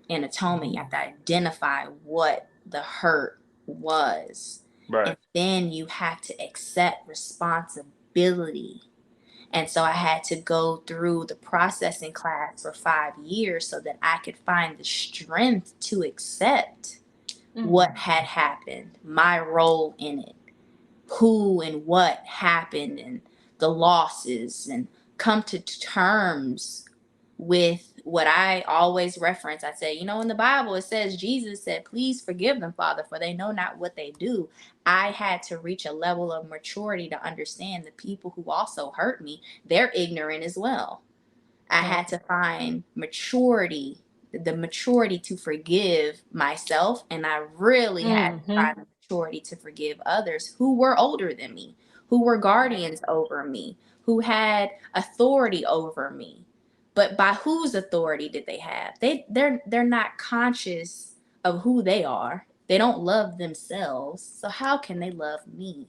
an atonement. You have to identify what the hurt was. Right. And then you have to accept responsibility. And so I had to go through the processing class for 5 years so that I could find the strength to accept what had happened, my role in it, who and what happened, and the losses, and come to terms with what I always reference. I say, in the Bible, it says, Jesus said, please forgive them, Father, for they know not what they do. I had to reach a level of maturity to understand the people who also hurt me, they're ignorant as well. I had to find maturity, the maturity to forgive myself. And I really had to find the maturity to forgive others who were older than me, who were guardians over me, who had authority over me. But by whose authority did they have? They're not conscious of who they are. They don't love themselves. So how can they love me?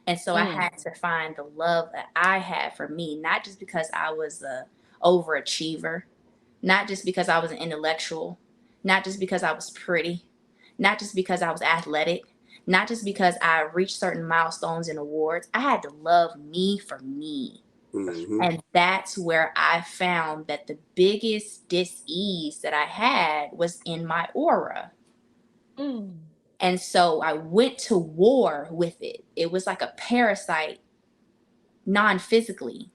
And so I had to find the love that I had for me, not just because I was a overachiever, not just because I was an intellectual, not just because I was pretty, not just because I was athletic, not just because I reached certain milestones and awards. I had to love me for me. And that's where I found that the biggest dis-ease that I had was in my aura. And so I went to war with it. It was like a parasite, non-physically.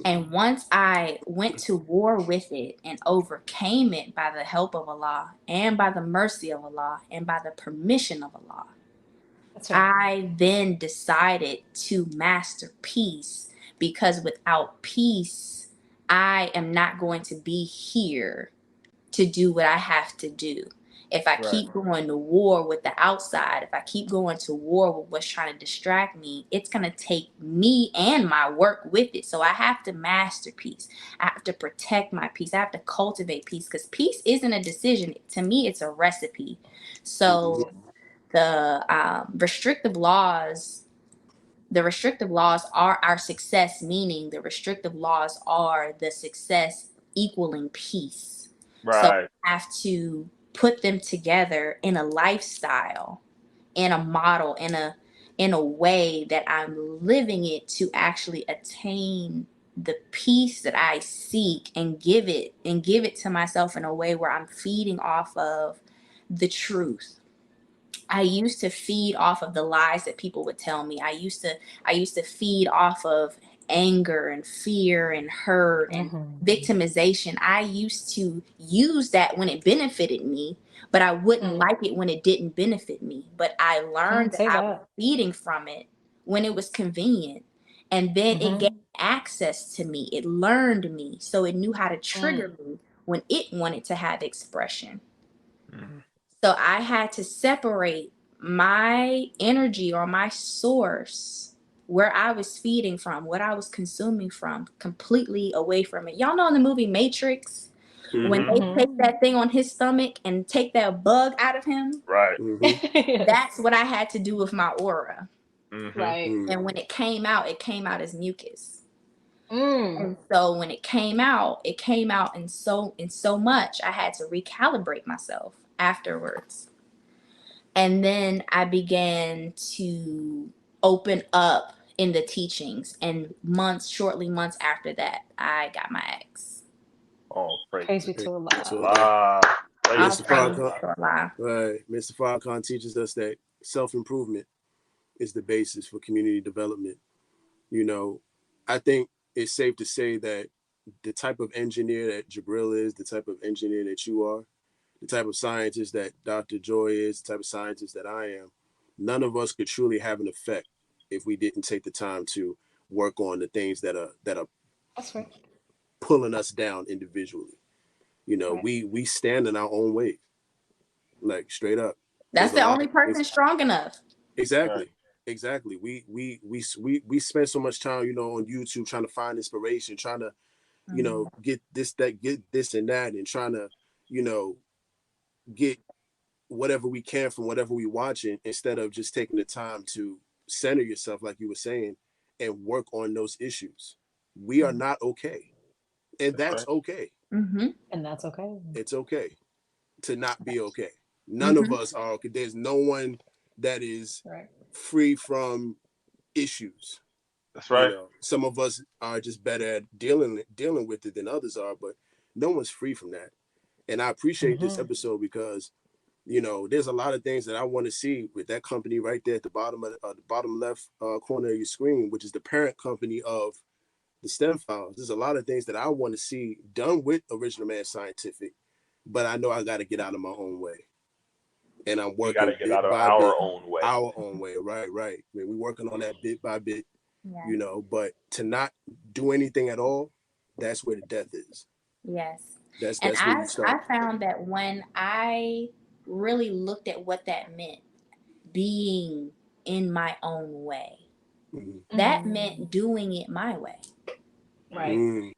And once I went to war with it and overcame it by the help of Allah and by the mercy of Allah and by the permission of Allah, I then decided to master peace, because without peace, I am not going to be here to do what I have to do. If I keep going to war with the outside, if I keep going to war with what's trying to distract me, it's going to take me and my work with it. So I have to master peace. I have to protect my peace. I have to cultivate peace, because peace isn't a decision. To me, it's a recipe. So the restrictive laws are our success, meaning the restrictive laws are the success equaling peace. So I have to put them together in a lifestyle, in a model, in a way that I'm living it to actually attain the peace that I seek, and give it to myself in a way where I'm feeding off of the truth. I used to feed off of the lies that people would tell me. I used to feed off of anger and fear and hurt and victimization. I used to use that when it benefited me, but I wouldn't like it when it didn't benefit me. But I learned that I was feeding from it when it was convenient. And then it gave access to me. It learned me. So it knew how to trigger me when it wanted to have expression. So I had to separate my energy, or my source, where I was feeding from, what I was consuming from, completely away from it. Y'all know in the movie Matrix, when they take that thing on his stomach and take that bug out of him? That's what I had to do with my aura. And when it came out as mucus. And so when it came out in so much, I had to recalibrate myself afterwards. And then I began to open up in the teachings, and shortly months after that, I got my ex. Oh, praise be to Allah. Mr. Farrakhan teaches us that self-improvement is the basis for community development. I think it's safe to say that the type of engineer that Jabril is, the type of engineer that you are, the type of scientist that Dr. Joy is, the type of scientist that I am, none of us could truly have an effect if we didn't take the time to work on the things that are That's right. pulling us down individually. We stand in our own ways, like straight up. That's the only person strong enough. Exactly. We spend so much time, on YouTube trying to find inspiration, trying to, get this and that, and trying to, get whatever we can from whatever we watching, instead of just taking the time to center yourself, like you were saying, and work on those issues. We are not okay. And that's okay. Mm-hmm. And that's okay. It's okay to not be okay. None of us are okay. There's no one that is free from issues. That's right. Some of us are just better at dealing with it than others are, but no one's free from that. And I appreciate this episode because, there's a lot of things that I want to see with that company right there at the bottom of the bottom left corner of your screen, which is the parent company of the STEM files. There's a lot of things that I want to see done with Original Man Scientific, but I know I got to get out of my own way. And I'm working. We got to get out of our own way. Our own way, right. I mean, we're working on that bit by bit, but to not do anything at all, that's where the death is. Yes. That's where you start. I found that when I really looked at what that meant, being in my own way, that meant doing it my way. Right.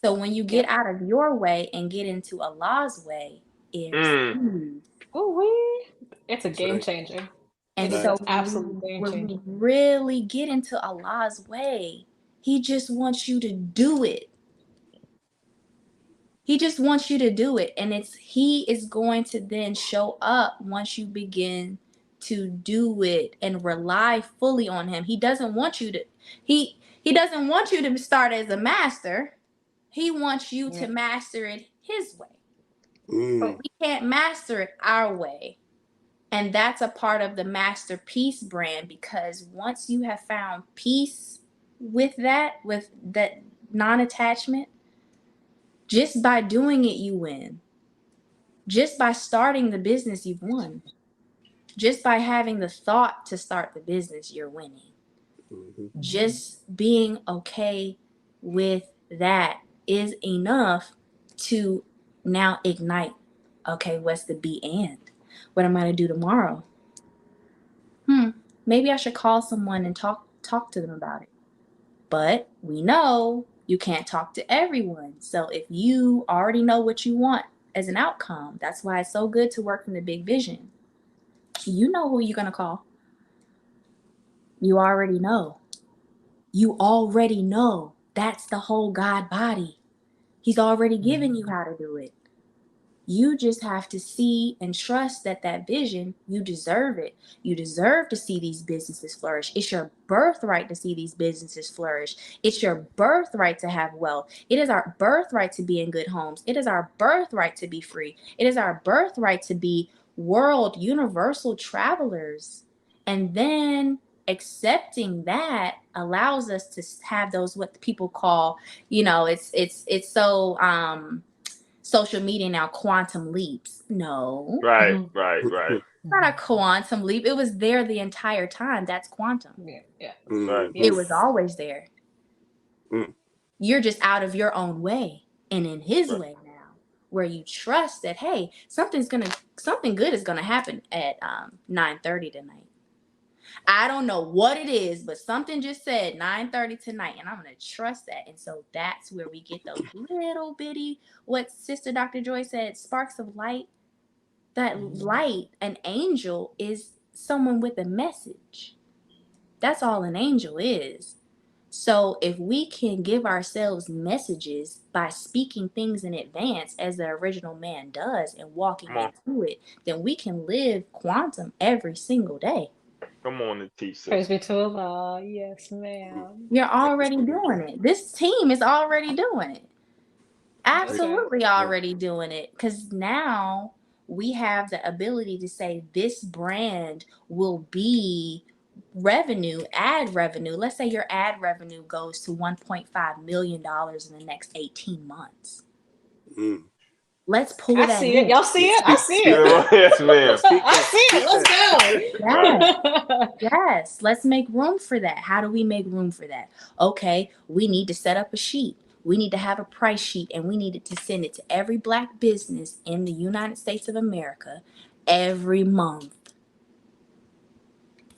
So when you get out of your way and get into Allah's way, it's a game changer. And so absolutely when we really get into Allah's way, He just wants you to do it. He just wants you to do it. And He is going to then show up once you begin to do it and rely fully on Him. He doesn't want you to, He doesn't want you to start as a master. He wants you to master it His way. But we can't master it our way. And that's a part of the Masterpiece brand, because once you have found peace with that non-attachment, just by doing it, you win. Just by starting the business, you've won. Just by having the thought to start the business, you're winning. Just being okay with that is enough to now ignite. Okay, what's the be and? What am I going to do tomorrow? Maybe I should call someone and talk to them about it. But we know you can't talk to everyone. So if you already know what you want as an outcome, that's why it's so good to work from the big vision. You know who you're going to call. You already know. You already know. That's the whole God body. He's already given you how to do it. You just have to see and trust that vision, you deserve it. You deserve to see these businesses flourish. It's your birthright to see these businesses flourish. It's your birthright to have wealth. It is our birthright to be in good homes. It is our birthright to be free. It is our birthright to be world universal travelers. And then accepting that allows us to have those, what people call, it's so social media now, quantum leaps. No. Right. It's not a quantum leap. It was there the entire time. That's quantum. Yeah. Right. It was always there. You're just out of your own way and in His way now, where you trust that, hey, something good is gonna happen at 9:30 tonight. I don't know what it is, but something just said 9:30 tonight, and I'm going to trust that. And so that's where we get those little bitty, what Sister Dr. Joy said, sparks of light. That light, an angel, is someone with a message. That's all an angel is. So if we can give ourselves messages by speaking things in advance, as the original man does, and walking into it, then we can live quantum every single day. Come on and teach us. Praise be to Allah. Yes, ma'am. You're already doing it. This team is already doing it. Absolutely already doing it. Because now we have the ability to say this brand will be ad revenue. Let's say your ad revenue goes to $1.5 million in the next 18 months. Let's pull that. I see it. Y'all see it? I see it. Yes, ma'am. I see it. Let's go. Yes. Let's make room for that. How do we make room for that? Okay, we need to set up a sheet. We need to have a price sheet, and we needed to send it to every Black business in the United States of America every month.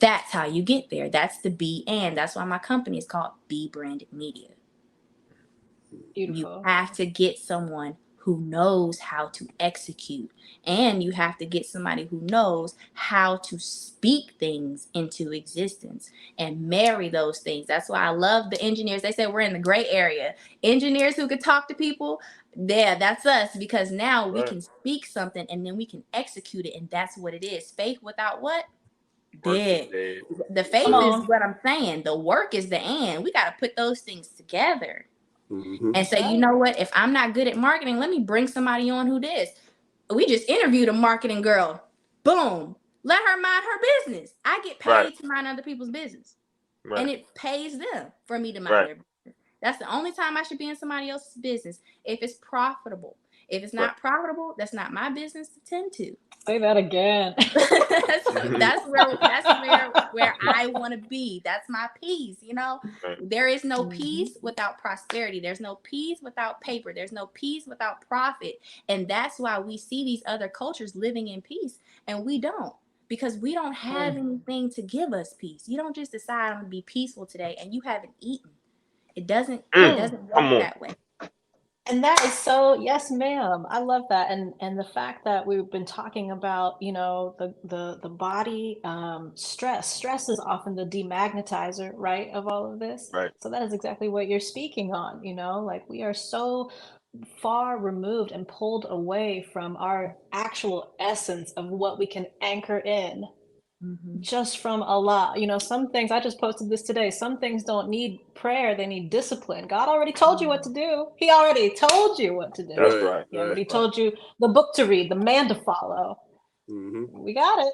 That's how you get there. That's the B, and that's why my company is called B Branded Media. Beautiful. You have to get someone who knows how to execute. And you have to get somebody who knows how to speak things into existence and marry those things. That's why I love the engineers. They say we're in the gray area. Engineers who could talk to people, that's us, because now we can speak something and then we can execute it, and that's what it is. Faith without what? Dead. The Come faith is on. what I'm saying. The work is the and. We got to put those things together. Mm-hmm. And say, you know what? If I'm not good at marketing, let me bring somebody on who is. We just interviewed a marketing girl. Boom. Let her mind her business. I get paid to mind other people's business. And it pays them for me to mind their business. That's the only time I should be in somebody else's business, if it's profitable. If it's not profitable, that's not my business to tend to. Say that again. that's where I want to be. That's my peace. You know, there is no peace without prosperity. There's no peace without paper. There's no peace without profit. And that's why we see these other cultures living in peace, and we don't, because we don't have anything to give us peace. You don't just decide I'm gonna be peaceful today and you haven't eaten. It doesn't work that way. And that is so, yes, ma'am. I love that. And the fact that we've been talking about, you know, the body, stress is often the demagnetizer, right, of all of this. Right. So that is exactly what you're speaking on, you know, like we are so far removed and pulled away from our actual essence of what we can anchor in. Just from Allah. You know, some things, I just posted this today, some things don't need prayer, they need discipline. God already told you what to do. He already told you what to do. That's right. He already told you the book to read, the man to follow. We got it.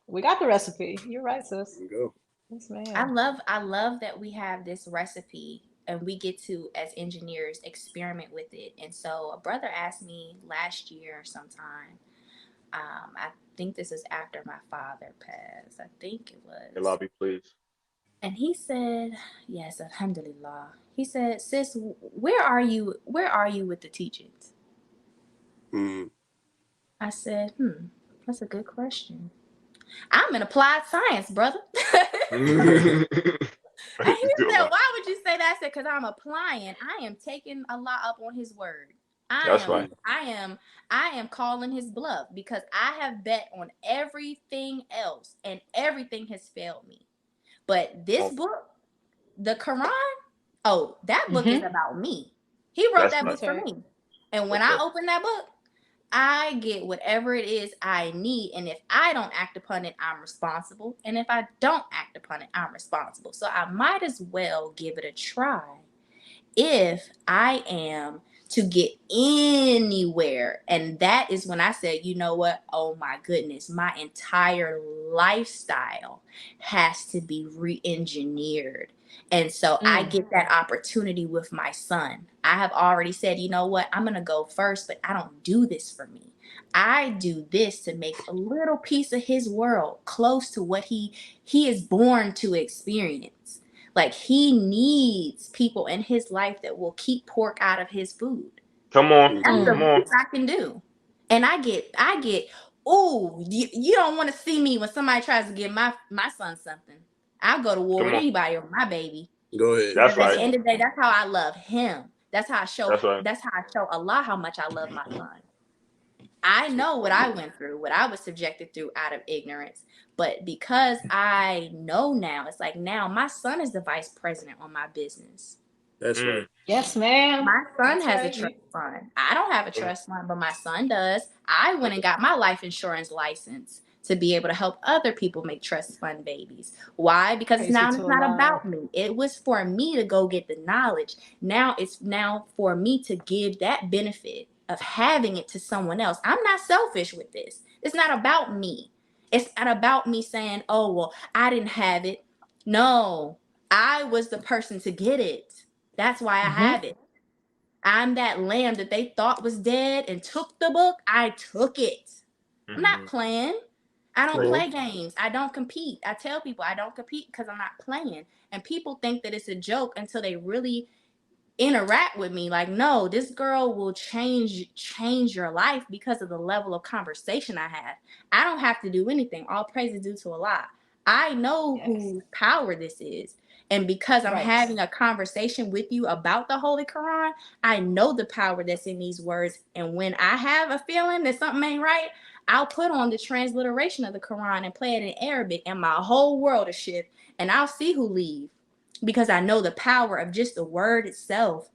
We got the recipe. You're right, sis. There you go. Yes, ma'am. I love that we have this recipe and we get to, as engineers, experiment with it. And so a brother asked me last year sometime, I think this is after my father passed. I think it was. Allah be pleased. And he said, yes, alhamdulillah. He said, sis, where are you with the teachings? I said, that's a good question. I'm in applied science, brother. And he said, why would you say that? I said, because I'm applying. I am taking Allah up on his word. I am calling his bluff, because I have bet on everything else and everything has failed me. But this book, the Quran, that book is about me. He wrote that book for me. And when I open that book, I get whatever it is I need. And if I don't act upon it, I'm responsible. And if I don't act upon it, I'm responsible. So I might as well give it a try if I am to get anywhere. And that is when I said, you know what? Oh my goodness, my entire lifestyle has to be re-engineered. And so I get that opportunity with my son. I have already said, you know what? I'm going to go first, but I don't do this for me. I do this to make a little piece of his world close to what he is born to experience. Like, he needs people in his life that will keep pork out of his food. Come on. That's the least I can do. And I get, you don't want to see me when somebody tries to give my son something. I'll go to war with anybody over my baby. Go ahead. That's right. At the end of the day, that's how I love him. That's how I show Allah how much I love my son. I know what I went through, what I was subjected through out of ignorance. But because I know now, it's like now my son is the vice president on my business. That's right. Yes, ma'am. My son has a trust fund. I don't have a trust fund, but my son does. I went and got my life insurance license to be able to help other people make trust fund babies. Why? Because it's not about me. It was for me to go get the knowledge. Now it's for me to give that benefit of having it to someone else. I'm not selfish with this. It's not about me. It's not about me saying, oh, well, I didn't have it. No, I was the person to get it. That's why I have it. I'm that lamb that they thought was dead and took the book. I took it. I'm not playing. I don't play games. I don't compete. I tell people I don't compete because I'm not playing. And people think that it's a joke until they really interact with me. Like, no, this girl will change your life because of the level of conversation I have. I don't have to do anything. All praise is due to Allah. I know whose power this is. And because I'm having a conversation with you about the Holy Quran, I know the power that's in these words. And when I have a feeling that something ain't right, I'll put on the transliteration of the Quran and play it in Arabic, and my whole world will shift. And I'll see who leave, because I know the power of just the word itself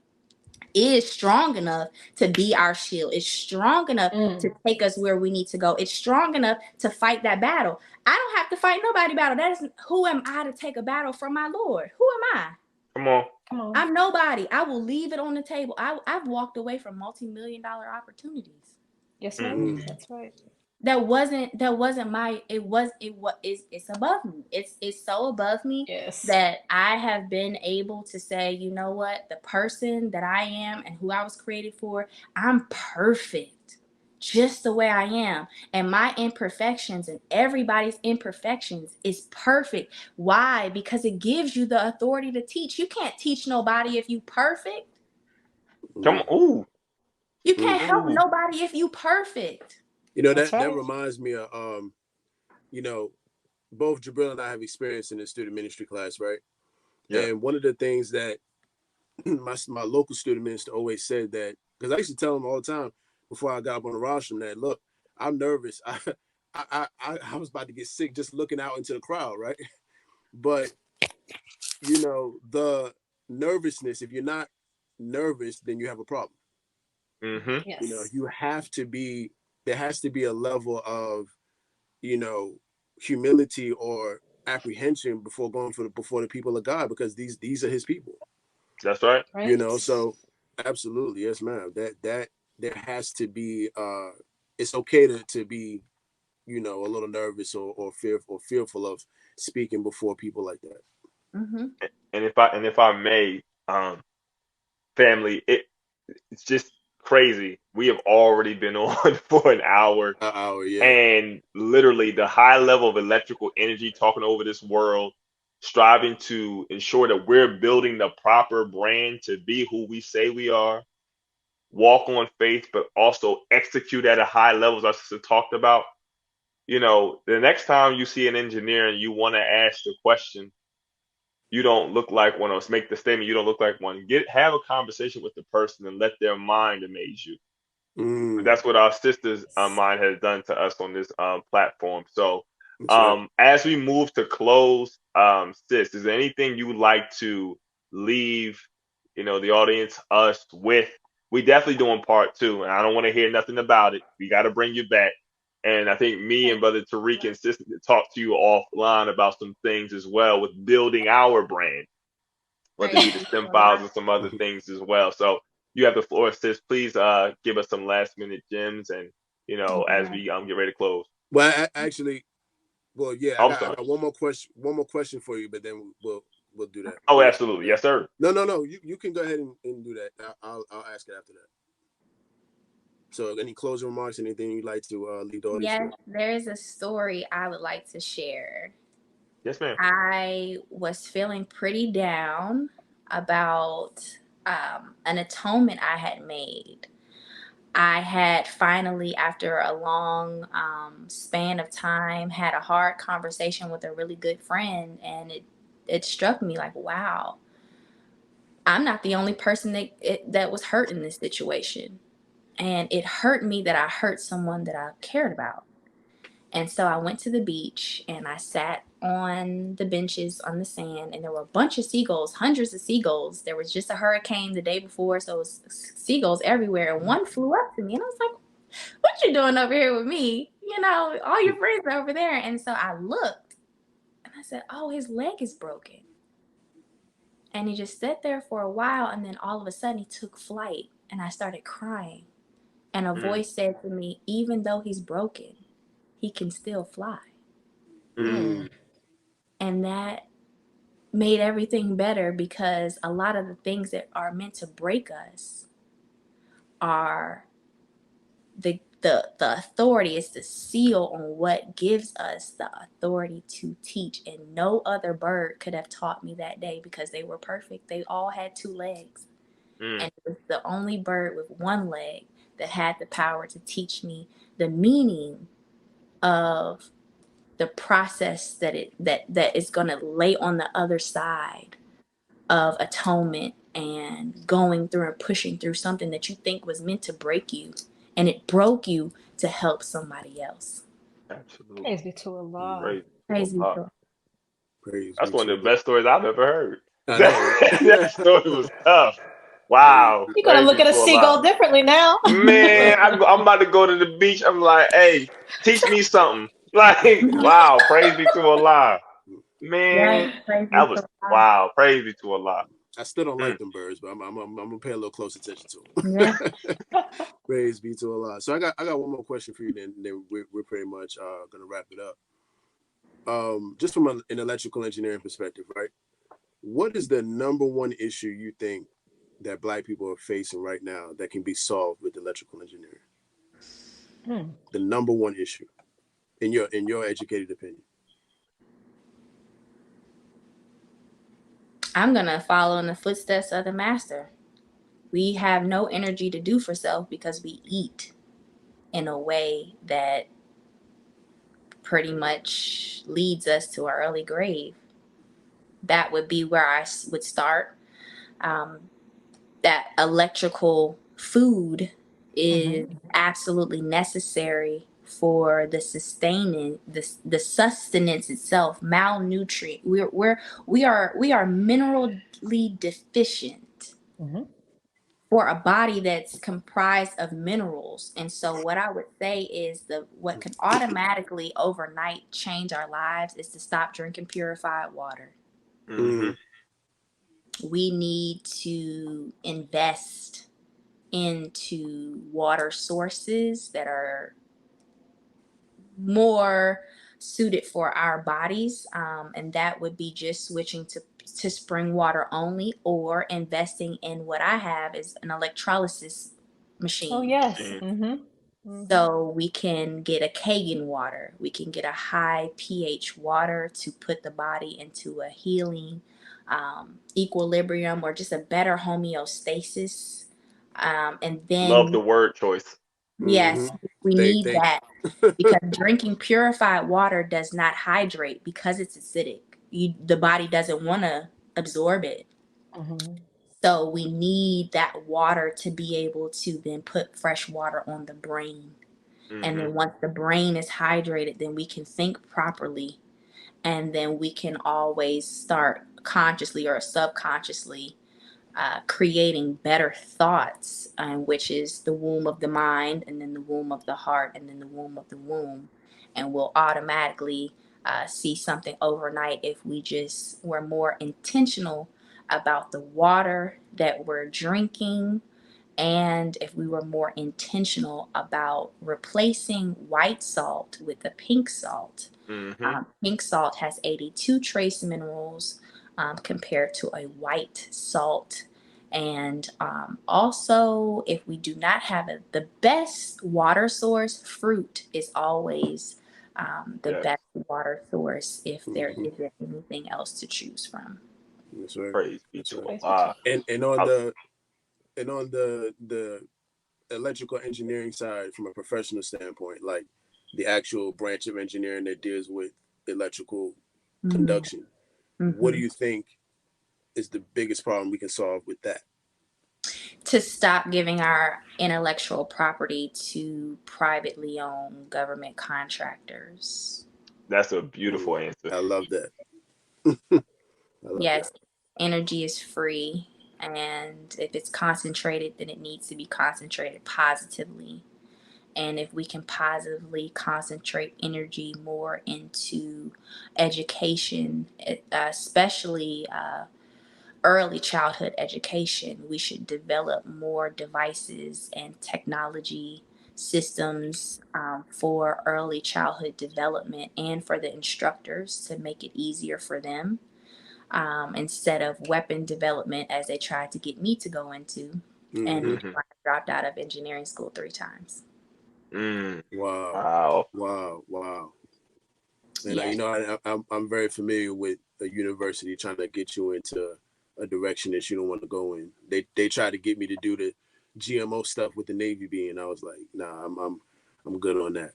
is strong enough to be our shield. It's strong enough to take us where we need to go. It's strong enough to fight that battle. I don't have to fight nobody battle. That is, who am I to take a battle from my Lord? Who am I? Come on. I'm nobody. I will leave it on the table. I've walked away from multi-million-dollar opportunities. Yes, ma'am. That's right. That wasn't my, it's above me. It's so above me that I have been able to say, you know what, the person that I am and who I was created for, I'm perfect just the way I am. And my imperfections and everybody's imperfections is perfect. Why? Because it gives you the authority to teach. You can't teach nobody if you perfect. Come on. Ooh. You can't help nobody if you perfect. You know, that reminds me of, you know, both Jabril and I have experience in the student ministry class, right? Yeah. And one of the things that my local student minister always said, that, because I used to tell him all the time before I got up on the rostrum, that, look, I'm nervous. I was about to get sick just looking out into the crowd, right? But, you know, the nervousness, if you're not nervous, then you have a problem. Yes. You know, you have to be, there has to be a level of, you know, humility or apprehension before going before the people of God, because these are his people. That's right. You know, so absolutely, yes, ma'am. That there has to be it's okay to be, you know, a little nervous or fearful of speaking before people like that. And if I may, family, it's just crazy. We have already been on for an hour. Yeah. And literally the high level of electrical energy talking over this world, striving to ensure that we're building the proper brand to be who we say we are, walk on faith, but also execute at a high level, as I talked about. You know, the next time you see an engineer and you want to ask the question, you don't look like one, or make the statement, you don't look like one. Have a conversation with the person and let their mind amaze you. That's what our sister's mind has done to us on this platform. So as we move to close, sis, is there anything you would like to leave, you know, the audience, us with? We definitely doing part 2, and I don't want to hear nothing about it. We got to bring you back. And I think me and Brother Tariq and Sister talk to you offline about some things as well with building our brand, whether it be the STEM files and some other things as well. So you have the floor, sis. Please give us some last minute gems, and you know, as we get ready to close. Well, actually, well, yeah, I got one more question for you, but then we'll do that. Oh, absolutely, yes, sir. No, you can go ahead and do that. I'll ask it after that. So, any closing remarks? Anything you'd like to lead the audience? Yes, there is a story I would like to share. Yes, ma'am. I was feeling pretty down about an atonement I had made. I had finally, after a long span of time, had a hard conversation with a really good friend, and it struck me like, wow, I'm not the only person that was hurt in this situation. And it hurt me that I hurt someone that I cared about. And so I went to the beach and I sat on the benches on the sand, and there were a bunch of seagulls, hundreds of seagulls. There was just a hurricane the day before, so it was seagulls everywhere. And one flew up to me, and I was like, what you doing over here with me? You know, all your friends are over there. And so I looked and I said, oh, his leg is broken. And he just sat there for a while, and then all of a sudden he took flight, and I started crying. And a voice said to me, even though he's broken, he can still fly. And that made everything better, because a lot of the things that are meant to break us are the authority, is the seal on what gives us the authority to teach. And no other bird could have taught me that day, because they were perfect. They all had 2 legs. And it was the only bird with 1 leg that had the power to teach me the meaning of the process that is going to lay on the other side of atonement and going through and pushing through something that you think was meant to break you, and it broke you to help somebody else. Absolutely. Praise be to Allah. Praise Praise to be Allah. to Praise That's be one to of the Allah. best stories I've ever heard. I know, right? That story was tough. Wow. You're gonna Praise look be at a to Allah. seagull differently now. Man, I'm about to go to the beach. I'm like, hey, teach me something. Like, wow, praise be to Allah. Yes, Man, praise be that was to Allah. wow. Praise be to Allah. I still don't like Mm. them birds, but I'm gonna pay a little close attention to them. Yeah. Praise be to Allah. So I got one more question for you. Then we're pretty much gonna wrap it up. Just from an electrical engineering perspective, right? What is the number one issue you think that Black people are facing right now that can be solved with electrical engineering? The number one issue, in your educated opinion. I'm going to follow in the footsteps of the master. We have no energy to do for self because we eat in a way that pretty much leads us to our early grave. That would be where I would start. That electrical food is absolutely necessary for the sustaining, the sustenance itself. Malnutrient. We are minerally deficient for a body that's comprised of minerals. And so what I would say is what can automatically overnight change our lives is to stop drinking purified water. Mm-hmm. We need to invest into water sources that are more suited for our bodies, and that would be just switching to spring water only, or investing in what I have is an electrolysis machine. Oh yes. So we can get a Kangen water. We can get a high pH water to put the body into a healing equilibrium, or just a better homeostasis. And then Love the word choice. yes, we need that because drinking purified water does not hydrate because it's acidic. The body doesn't want to absorb it. So we need that water to be able to then put fresh water on the brain. And then once the brain is hydrated, then we can think properly. And then we can always start consciously or subconsciously creating better thoughts, which is the womb of the mind, and then the womb of the heart, and then the womb of the womb. And we'll automatically see something overnight if we just were more intentional about the water that we're drinking, and if we were more intentional about replacing white salt with the pink salt. Pink salt has 82 trace minerals compared to a white salt. And also, if we do not have the best water source, fruit is always the best water source if there isn't anything else to choose from. That's right. Praise be to Allah. And on the electrical engineering side, from a professional standpoint, like the actual branch of engineering that deals with electrical conduction, what do you think is the biggest problem we can solve with that? To stop giving our intellectual property to privately owned government contractors. That's a beautiful answer. I love that. Yes, energy is free, and if it's concentrated, then it needs to be concentrated positively. And if we can positively concentrate energy more into education, especially early childhood education, we should develop more devices and technology systems for early childhood development and for the instructors to make it easier for them, instead of weapon development as they tried to get me to go into. And I dropped out of engineering school 3 times. Wow. And Yes. I'm very familiar with a university trying to get you into a direction that you don't want to go in. They tried to get me to do the GMO stuff with the Navy being. I was like, nah, I'm good on that,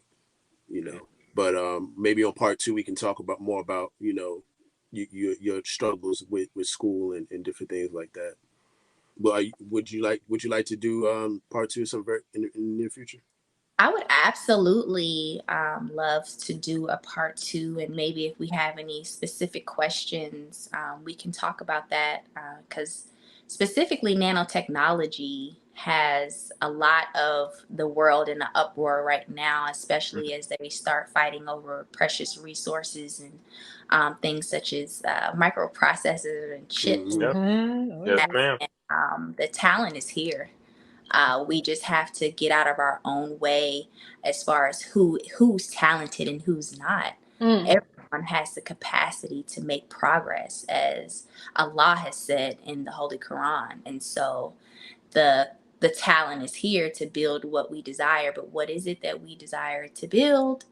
But maybe on part 2 we can talk about more about your struggles with school and different things like that. Well, would you like to do part 2 in the near future? I would absolutely love to do a part 2, and maybe if we have any specific questions, we can talk about that, because specifically nanotechnology has a lot of the world in an uproar right now, especially as they start fighting over precious resources and things such as microprocessors and chips. Yep. Oh, Yes, yes. ma'am. And the talent is here. We just have to get out of our own way as far as who's talented and who's not. Everyone has the capacity to make progress, as Allah has said in the Holy Quran. And so the talent is here to build what we desire. But what is it that we desire to build?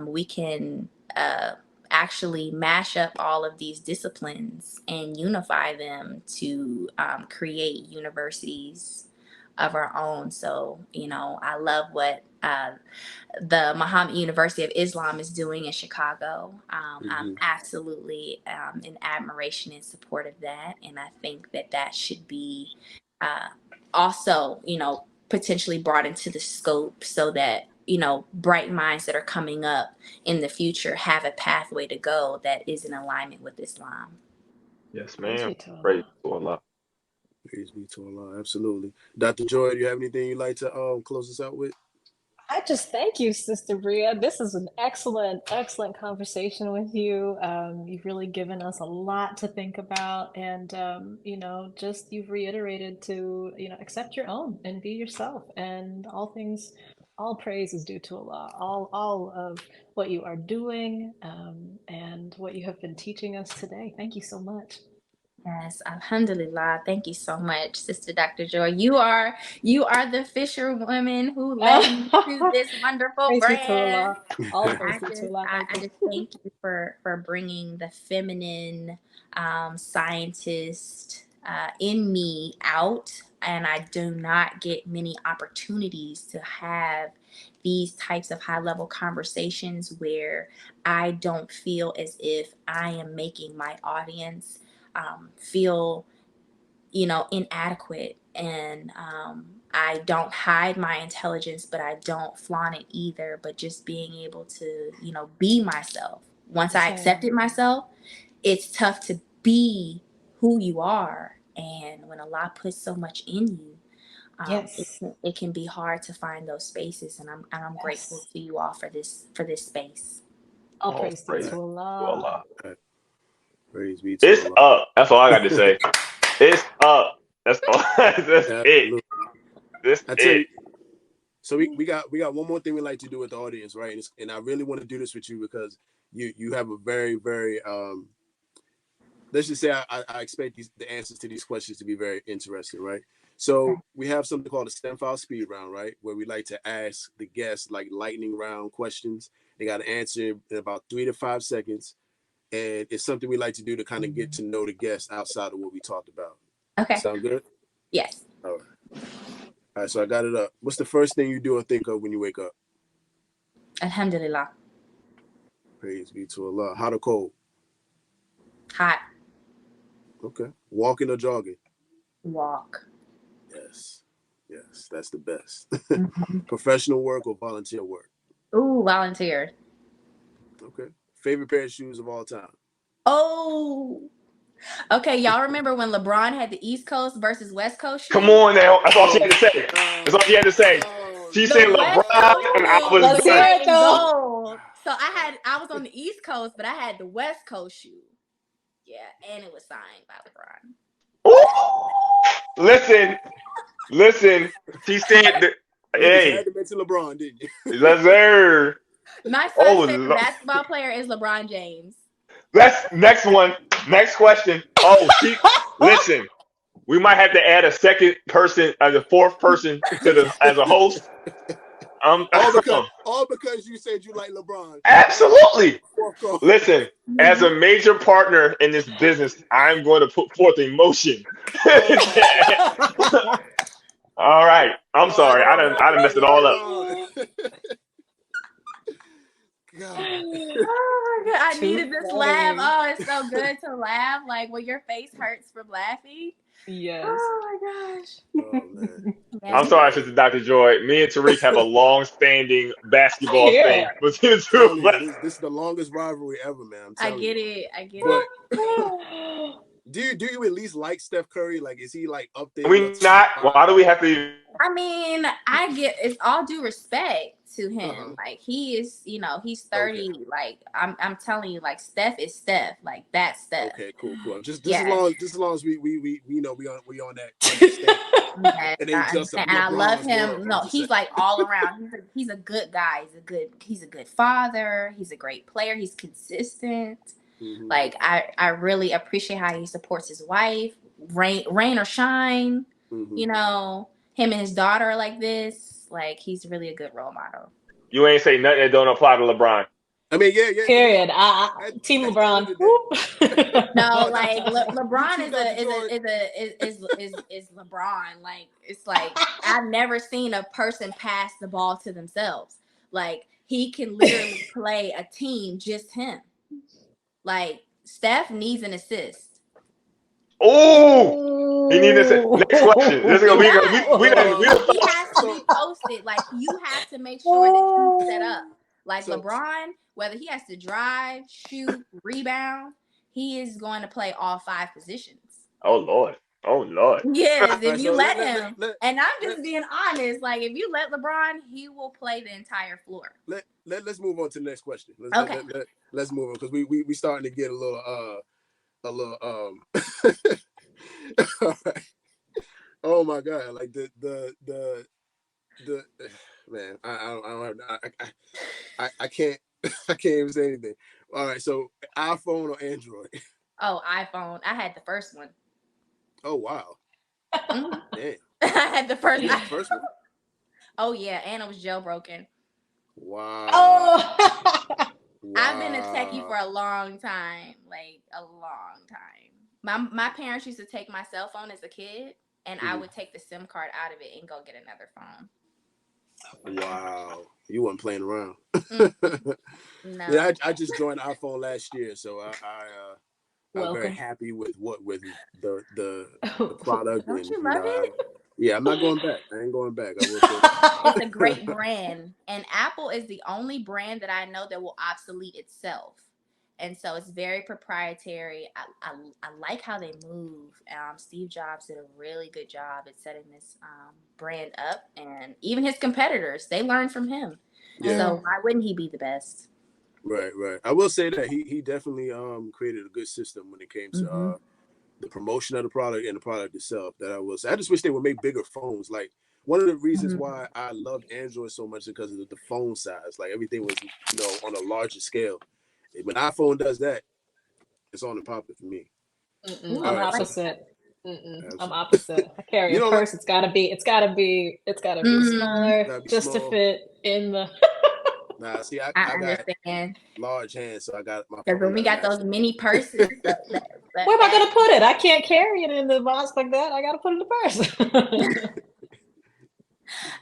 We can actually mash up all of these disciplines and unify them to create universities of our own. So, I love what the Muhammad University of Islam is doing in Chicago. I'm absolutely in admiration and support of that. And I think that should be also, potentially brought into the scope so that, bright minds that are coming up in the future have a pathway to go that is in alignment with Islam. Yes, Praise ma'am. be to Allah. Praise to Allah. Praise be to Allah. Absolutely. Dr. Joy, do you have anything you'd like to close us out with? I just thank you, Sister Bria. This is an excellent conversation with you. You've really given us a lot to think about, and just you've reiterated to accept your own and be yourself, and all praise is due to Allah. All of what you are doing and what you have been teaching us today. Thank you so much. Yes, alhamdulillah. Thank you so much, Sister Dr. Joy. You are the fisherwoman who led me to this wonderful Praise be to brand. Allah. All praise be to Allah. I just thank you for bringing the feminine scientist in me out. And I do not get many opportunities to have these types of high-level conversations where I don't feel as if I am making my audience feel, inadequate. And I don't hide my intelligence, but I don't flaunt it either. But just being able to, be myself. Once I accepted myself, it's tough to be who you are. And when Allah puts so much in you, Yes. it can be hard to find those spaces. And I'm grateful to you all for this space. All praise be to Allah. Praise be to It's Allah. up. That's all I got to say. It's up. That's all. That's it. This I tell it. you, so we got one more thing we like to do with the audience, right? And I really want to do this with you because you have a very, very let's just say I expect the answers to these questions to be very interesting, right? So we have something called a STEM file speed round, right? Where we like to ask the guests like lightning round questions. They got to answer in about 3 to 5 seconds. And it's something we like to do to kind of get to know the guests outside of what we talked about. Okay. Sound good? Yes. All right, so I got it up. What's the first thing you do or think of when you wake up? Alhamdulillah. Praise be to Allah. Hot or cold? Hot. Okay. Walking or jogging? Walk. Yes, that's the best. Professional work or volunteer work? Ooh, volunteer. Okay. Favorite pair of shoes of all time? Oh. Okay, y'all remember when LeBron had the East Coast versus West Coast shoes? Come on now. That's all she had to say. That's all she had to say. She said LeBron, and I was like, gold. So I was on the East Coast, but I had the West Coast shoe. Yeah, and it was signed by LeBron. Ooh. Listen. She said that. Hey, you had to mention LeBron, didn't you? let's hear. My son's favorite basketball player is LeBron James. Let's next one. Next question. Oh, listen. We might have to add a second person as a fourth person as a host. All because you said you like LeBron. Absolutely. Listen, as a major partner in this business, I'm going to put forth a motion. All right. I'm sorry. I done messed it all up. God. Oh my God, I Too needed this funny. laugh. Oh, it's so good to laugh. Like when your face hurts from laughing. Yes. Oh my gosh. Oh man. Yeah, I'm sorry, Sister Dr. Joy. Me and Tariq have a long-standing I basketball hear thing it. between the two Telling of you, us. this is the longest rivalry ever, man. I'm I telling get you. it. I get But it. do you at least like Steph Curry? Like, is he like up there Can in your we not? top Why five? do we have to even? I mean, I get it's all due respect to him. Uh-huh. Like he is, he's Okay. 30. Like I'm telling you, like Steph is Steph. Like that's Steph. Okay, cool. Just as Yes. long as we know we on that understanding. Yes, It I ain't just a understand. And I love LeBron's world. him. No, he's like all around. He's a good guy. He's a good father. He's a great player. He's consistent. Mm-hmm. Like I really appreciate how he supports his wife, rain or shine. Mm-hmm. Him and his daughter are like this. Like he's really a good role model. You ain't say nothing that don't apply to LeBron. I mean, yeah. Period. Team At the end LeBron. of the day. No, No, like you LeBron too, Dr. Joy. is LeBron. Like it's like I've never seen a person pass the ball to themselves. Like he can literally play a team just him. Like Steph needs an assist. Oh, he needs to. Next question. This is gonna He be. does. We done. We done He has to be posted. Like you have to make sure that he's set up. Like So- LeBron, whether he has to drive, shoot, rebound, he is going to play all 5 positions. Oh Lord. Oh Lord. Yes, if Alright, you so let let- him. let- And I'm just being honest. Like if you let LeBron, he will play the entire floor. Let's move on to the next question. Okay. Let's move on because we starting to get a little all right. Oh my God! Like the man, I can't I can't even say anything. All right, so iPhone or Android? Oh, iPhone. I had the first one. Oh wow! Mhm. Damn. I had the first. First one? Oh yeah, and it was jailbroken. Wow. Oh. I've been a techie for a long time, like a long time. My parents used to take my cell phone as a kid, and I would take the SIM card out of it and go get another phone. Wow, you weren't playing around. No. Yeah, I just joined iPhone last year, so I'm very Welcome. happy with the product. Don't And you love it? Yeah, I'm not going back. I ain't going back. I will say that. It's a great brand, and Apple is the only brand that I know that will obsolete itself. And so it's very proprietary. I like how they move. Steve Jobs did a really good job at setting this brand up, and even his competitors, they learned from him. Yeah. So why wouldn't he be the best? Right. I will say that he definitely created a good system when it came to the promotion of the product and the product itself. That I will say. I just wish they would make bigger phones. Like one of the reasons why I loved Android so much is because of the phone size. Like everything was on a larger scale. When iPhone does that, it's on the popping for me. I'm All right, opposite. I'm opposite. I carry You a don't purse. It's gotta be smaller Gotta be just small. to fit in the. Nah, see, I I got understand. large hands, so I got my Because phone. when we got those mini purses, Where am I gonna put it? I can't carry it in the box like that. I gotta put it in the purse.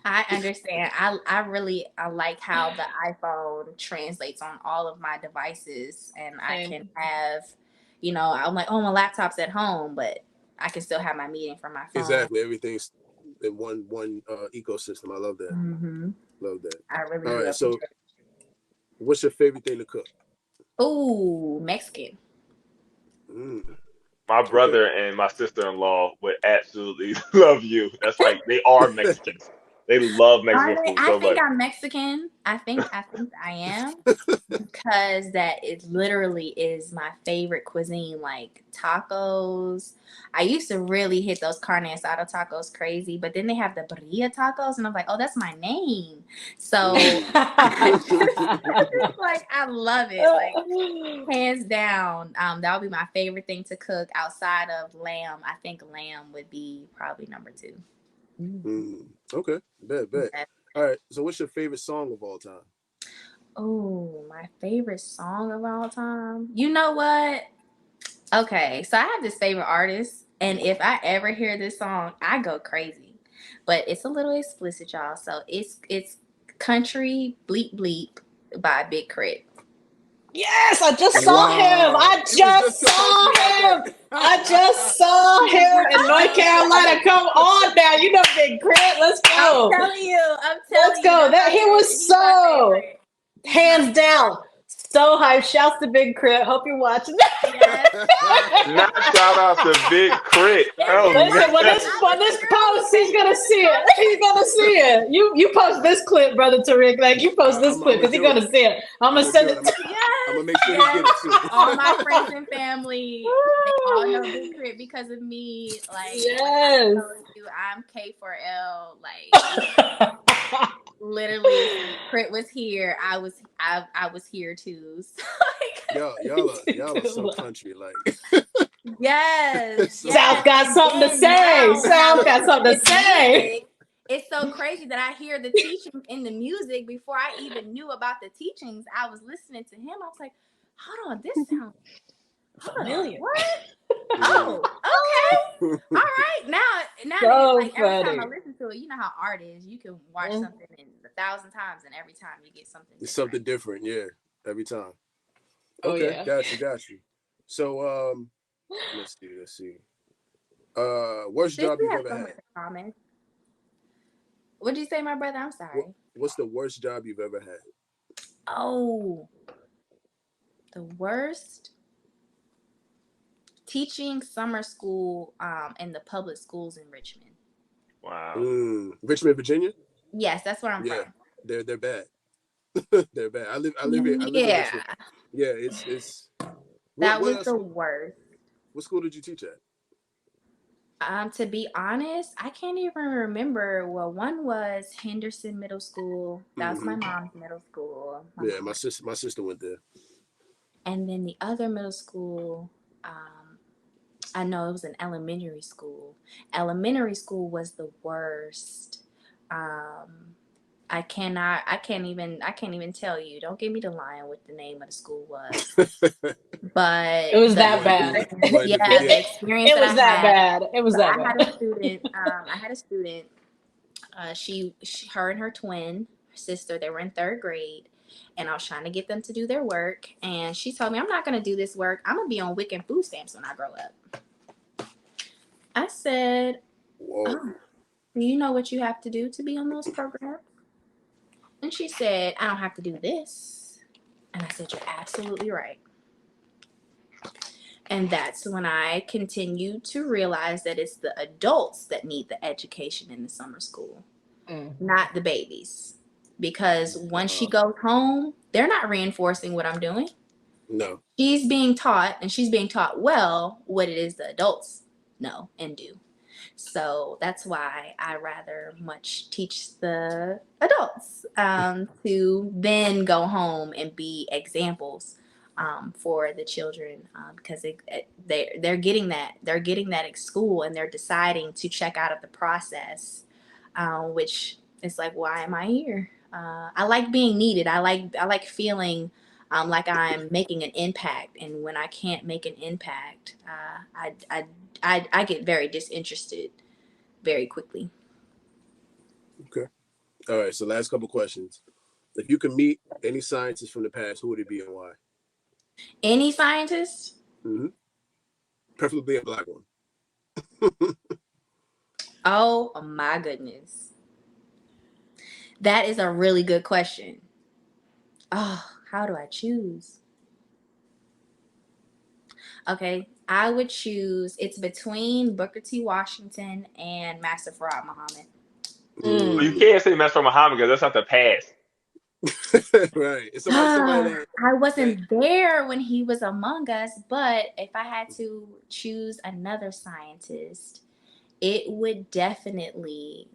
I understand. I like how the iPhone translates on all of my devices, and I can have, I'm like, oh, my laptop's at home, but I can still have my meeting from my phone. Exactly, everything's in one ecosystem. I love that. Love that. I really All love right, so it. what's your favorite thing to cook? Ooh, Mexican. My brother and my sister-in-law would absolutely love you. That's like they are Mexicans. They love Mexican food I so think much. I'm Mexican. I think I am because that it literally is my favorite cuisine. Like tacos. I used to really hit those carne asada tacos crazy, but then they have the Bria tacos, and I'm like, oh, that's my name. So I just, like I love it. Like hands down. That would be my favorite thing to cook outside of lamb. I think lamb would be probably number 2. Okay, bet. All right, so what's your favorite song of all time? Oh, my favorite song of all time. You know what? Okay, so I have this favorite artist, and if I ever hear this song, I go crazy. But it's a little explicit, y'all. So it's country bleep bleep by Big Crit. Yes, I just saw him. I just saw him in North Carolina. Come on now. You know Big Crit. Let's go. I'm telling you. Let's go. That he was so hands down. So hyped. Shouts to Big Crit. Hope you're watching. Not shout out to Big Crit. Oh, listen, when this post, he's gonna see it. He's gonna see it. You post this clip, brother Tariq. Like you post this clip because he's gonna see it. I'm gonna send it to you. I'm gonna make sure he get it too. All my friends and family, they all know Big Crit because of me. Like, yes, I'm K4L. Like. Literally, Crit was here. I was here too. So, like, y'all are so country like. Yes, South got something to say. South got something to say. It's so crazy that I hear the teaching in the music before I even knew about the teachings. I was listening to him. I was like, hold on, this sounds familiar. What? Oh, okay. All right. Now so like every time I listen to it, you know how art is. You can watch something 1,000 times, and every time you get something. It's something different, yeah. Every time. Oh, okay, yeah. got you. So let's see. Worst job you've ever had? What'd you say, my brother? I'm sorry. What's the worst job you've ever had? Oh, the worst. Teaching summer school in the public schools in Richmond. Wow. Richmond, Virginia? Yes, that's where I'm from. They're bad. They're bad. I live here. I live in Richmond. Yeah, it's that was the worst. What school did you teach at? To be honest, I can't even remember. Well, one was Henderson Middle School. That was my mom's middle school. My sister went there. And then the other middle school, I know it was an elementary school. Elementary school was the worst. I can't even tell you. Don't give me the line what the name of the school was. But it was that bad. Yeah, the experience. It was that bad. It was that bad. I had a student. Her and her twin sister, they were in 3rd grade, and I was trying to get them to do their work. And she told me, "I'm not going to do this work. I'm going to be on WIC and food stamps when I grow up." I said, "Oh, do you know what you have to do to be on those programs?" And she said, "I don't have to do this." And I said, "You're absolutely right." And that's when I continued to realize that it's the adults that need the education in the summer school, not the babies. Because once she goes home, they're not reinforcing what I'm doing. No. She's being taught, and she's being taught well, what it is the adults know and do. So that's why I rather much teach the adults to then go home and be examples for the children, because they're getting that at school, and they're deciding to check out of the process, which is like, why am I here? I like being needed. I like feeling like I'm making an impact, and when I can't make an impact, I get very disinterested very quickly. Okay. All right. So last couple questions. If you could meet any scientist from the past, who would it be and why? Any scientist? Mm-hmm. Preferably a Black one. Oh my goodness. That is a really good question. Oh, how do I choose? Okay, I would choose, it's between Booker T. Washington and Master Farad Muhammad. You can't say Master Farad Muhammad because that's not the past. Right. It's somebody I wasn't there when he was among us, but if I had to choose another scientist, it would definitely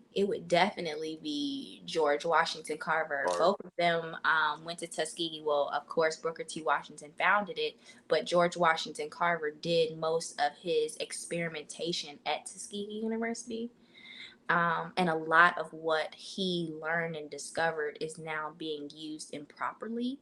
be George Washington Carver. Both of them went to Tuskegee. Well, of course, Booker T. Washington founded it, but George Washington Carver did most of his experimentation at Tuskegee University. And a lot of what he learned and discovered is now being used improperly.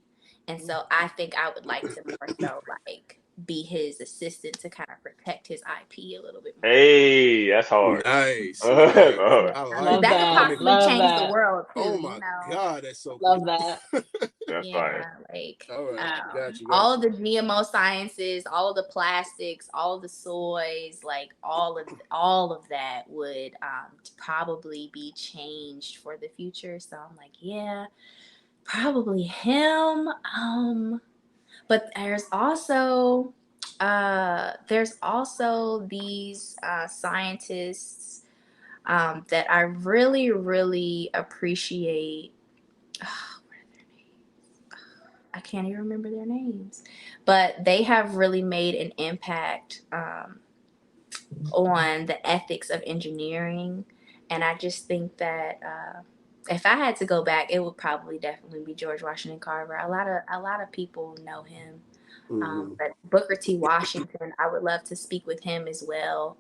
And so I think I would like to more so like be his assistant to kind of protect his IP a little bit more. Hey, that's hard. Nice. That could possibly change the world too. Oh my God, that's so love cool. that. That's Yeah, right. like All right, got you. all of the GMO sciences, all of the plastics, all of the soys, like all of that would probably be changed for the future. So I'm like, yeah, probably him. But there's also these scientists that I really, really appreciate. What are their names? I can't even remember their names, but they have really made an impact on the ethics of engineering. And I just think that if I had to go back, it would probably definitely be George Washington Carver. A lot of people know him. But Booker T. Washington, I would love to speak with him as well,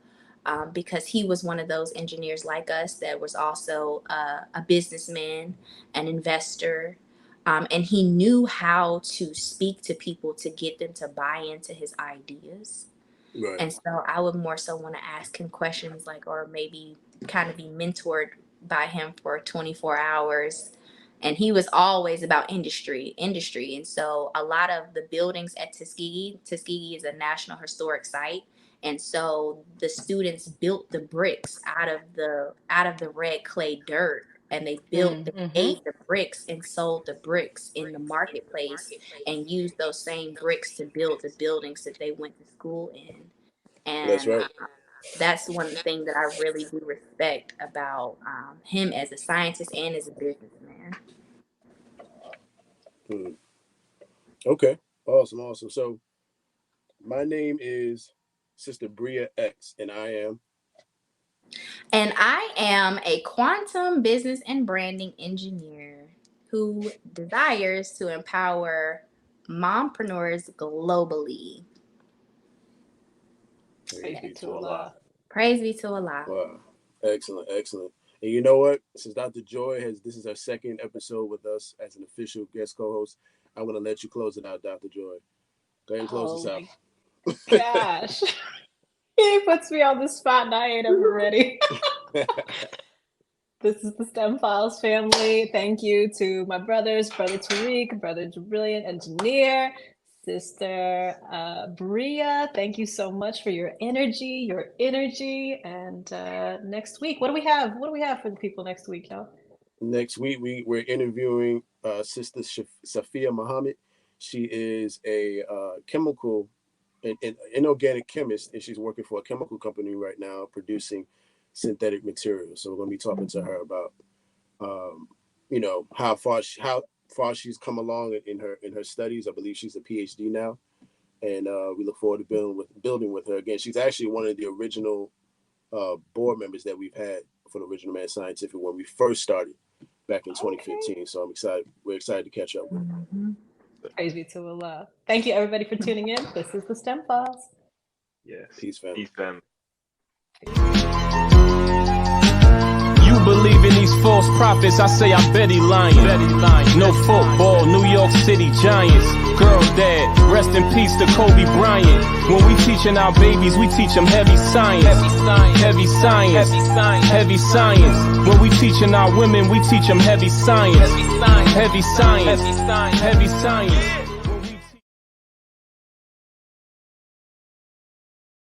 because he was one of those engineers like us that was also a businessman, an investor, and he knew how to speak to people to get them to buy into his ideas. Right. And so I would more so want to ask him questions like, or maybe kind of be mentored by him for 24 hours. And he was always about industry. And so a lot of the buildings at Tuskegee is a National Historic Site. And so the students built the bricks out of the red clay dirt. And they ate the bricks and sold the bricks in the marketplace and used those same bricks to build the buildings that they went to school in. And That's right. That's one thing that I really do respect about him as a scientist and as a businessman. Okay. Awesome. So my name is Sister Bria X, and I am a quantum business and branding engineer who desires to empower mompreneurs globally. Praise be to Allah. Praise be to Allah. Wow. Excellent. And you know what? Since Dr. Joy this is her second episode with us as an official guest co-host, I want to let you close it out, Dr. Joy. Go ahead and close this out. Gosh. He puts me on the spot and I ain't ever ready. This is the STEM Files family. Thank you to my brothers, Brother Tariq, Brother Brilliant Engineer, Sister Bria. Thank you so much for your energy. And next week, what do we have? What do we have for the people next week, y'all? Next week, we're interviewing Sister Safia Muhammad. She is a chemical and inorganic chemist, and she's working for a chemical company right now producing synthetic materials. So we're going to be talking to her about, how far she's come along in her studies. I believe she's a PhD now, and we look forward to building with her again. She's actually one of the original board members that we've had for the Original Man Scientific when we first started back in 2015. So I'm excited. We're excited to catch up with her. Praise be to Allah. Thank you, everybody, for tuning in. This is the STEM Files. Yes. Peace, family. Peace, family. You believe in these false prophets, I say I bet he lying. No football, New York City Giants. Girl dad, rest in peace to Kobe Bryant. When we teaching our babies, we teach them heavy science. Heavy science. When we teaching our women, we teach them heavy science. Heavy science.